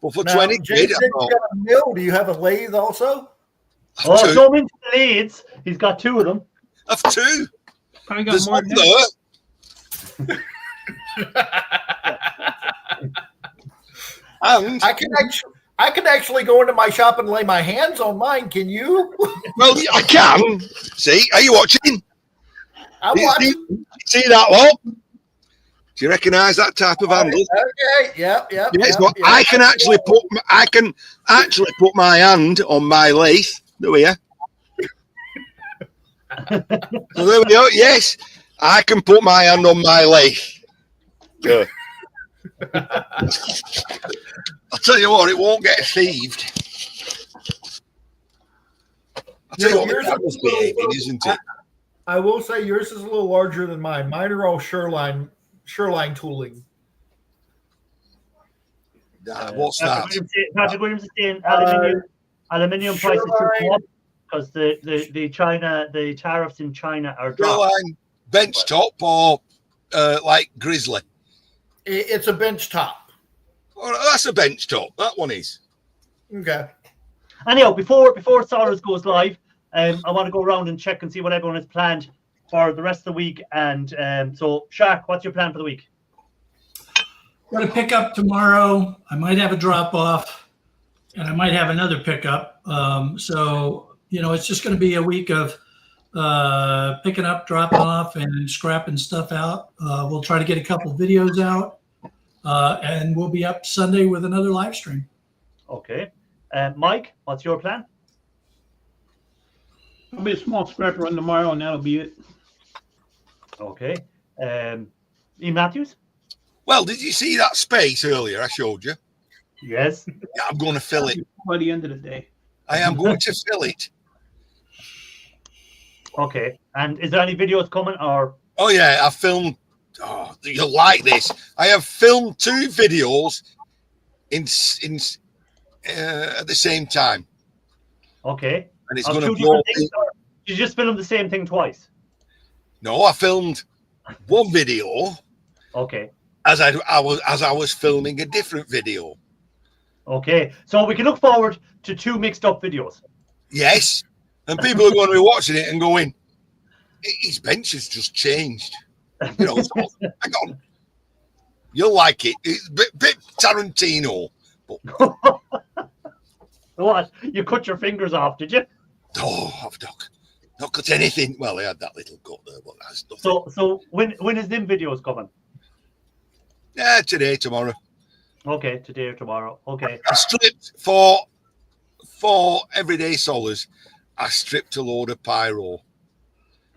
Speaker 5: But for
Speaker 4: Now,
Speaker 5: 20
Speaker 4: James,
Speaker 5: quid, I
Speaker 4: you
Speaker 5: thought,
Speaker 4: got a mill. Do you have a lathe also?
Speaker 1: Oh, show me the leads. He's got two of them.
Speaker 5: I've two.
Speaker 3: Probably got
Speaker 5: There's
Speaker 3: more
Speaker 5: one
Speaker 3: than that.
Speaker 5: there. And
Speaker 4: I can actually go into my shop and lay my hands on mine. Can you?
Speaker 5: well, I can. See, are you watching?
Speaker 4: I'm watching.
Speaker 5: See that one? Do you recognise that type of handle?
Speaker 4: Okay. Yep.
Speaker 5: Yes, but I can actually put my hand on my lathe. Do you? So there we go. Yes, I can put my hand on my lathe. Yeah. I'll tell you what, it won't get thieved. I'll tell you what, that was behaving, isn't it?
Speaker 4: I will say yours is a little larger than mine. Mine are all Shoreline tooling.
Speaker 5: What's that?
Speaker 1: Patrick Williams is saying aluminium prices should go up because the tariffs in China are dropping.
Speaker 5: Shoreline bench top or like Grizzly?
Speaker 4: It's a bench top.
Speaker 5: Oh, that's a bench top. That one is.
Speaker 4: Okay.
Speaker 1: Anyhow, before Soros goes live, I want to go around and check and see what everyone has planned for the rest of the week. And so, Shark, what's your plan for the week?
Speaker 2: Got a pickup tomorrow. I might have a drop off, and I might have another pickup. So it's just going to be a week of picking up, dropping off, and scrapping stuff out. We'll try to get a couple videos out, and we'll be up Sunday with another live stream.
Speaker 1: Okay. Mike, what's your plan?
Speaker 3: I'll be a small scrap run tomorrow, and that'll be it.
Speaker 1: Okay. E. Matthews?
Speaker 5: Well, did you see that space earlier I showed you?
Speaker 1: Yes.
Speaker 5: Yeah, I'm going to fill it.
Speaker 3: By the end of the day.
Speaker 5: I am going to fill it.
Speaker 1: Okay. And is there any videos coming or?
Speaker 5: Oh, yeah, I filmed. Oh, you'll like this. I have filmed 2 videos at the same time.
Speaker 1: Okay.
Speaker 5: And it's
Speaker 1: Of
Speaker 5: going
Speaker 1: two
Speaker 5: to blow.
Speaker 1: different things, or you just film the same thing twice?
Speaker 5: No, I filmed one video
Speaker 1: Okay.
Speaker 5: as I was filming a different video.
Speaker 1: Okay. So we can look forward to 2 mixed up videos.
Speaker 5: Yes. And people are going to be watching it and going, his bench has just changed. So, hang on. You'll like it. It's a bit Tarantino. But
Speaker 1: What? You cut your fingers off, did you?
Speaker 5: I've not cut anything. Well, I had that little cut there, but that's nothing.
Speaker 1: So when is them videos coming?
Speaker 5: Yeah, today, tomorrow.
Speaker 1: Okay, today or tomorrow. Okay.
Speaker 5: I stripped for everyday solars. I stripped a load of pyro.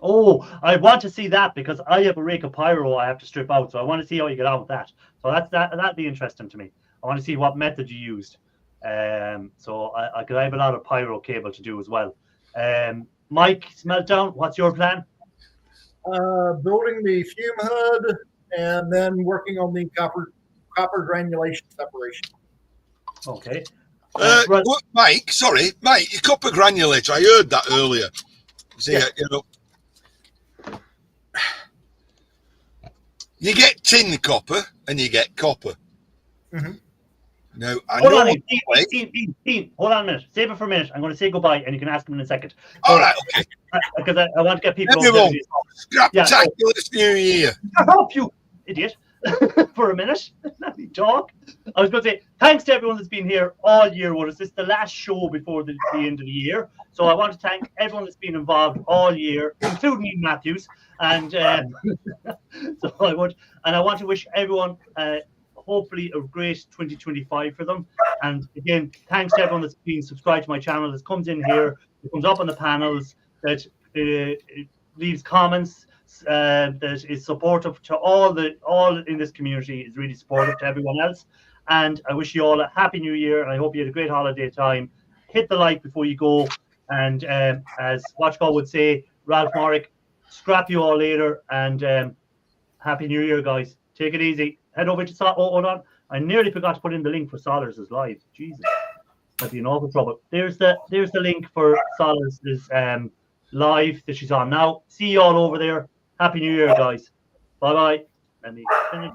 Speaker 1: Oh, I want to see that because I have a rake of pyro I have to strip out, so I want to see how you get on with that. So that'd be interesting to me. I want to see what method you used. So I could have a lot of pyro cable to do as well. Mike Meltdown, what's your plan?
Speaker 4: Building the fume hood and then working on the copper granulation separation.
Speaker 1: Okay.
Speaker 5: Well, Mike, your copper granulator. I heard that earlier. See,
Speaker 4: Yeah.
Speaker 5: You get tin copper and you get copper.
Speaker 4: Mm-hmm.
Speaker 5: Now,
Speaker 1: Hold on, Dean, hold on a minute. Save it for a minute. I'm going to say goodbye, and you can ask him in a second.
Speaker 5: All right, okay.
Speaker 1: Because I want to get people.
Speaker 5: Everyone, spectacular New Year.
Speaker 1: Shut up, you idiot! For a minute, let me talk. I was going to say thanks to everyone that's been here all year with us. This is the last show before the end of the year, so I want to thank everyone that's been involved all year, including Ian Matthews. And so I want to wish everyone hopefully a great 2025 for them. And again, thanks to everyone that's been subscribed to my channel, that comes in here, that comes up on the panels, that leaves comments. That is supportive to all in this community, is really supportive to everyone else. And I wish you all a happy new year, and I hope you had a great holiday time. Hit the like before you go, and as Watchcall would say, Ralph Morrick, scrap you all later, and happy new year, guys. Take it easy. Head over to hold on, I nearly forgot to put in the link for Solars' live. Jesus, I'd be in awful trouble. There's the link for Solars' live that she's on now. See you all over there. Happy New Year, guys. Bye bye.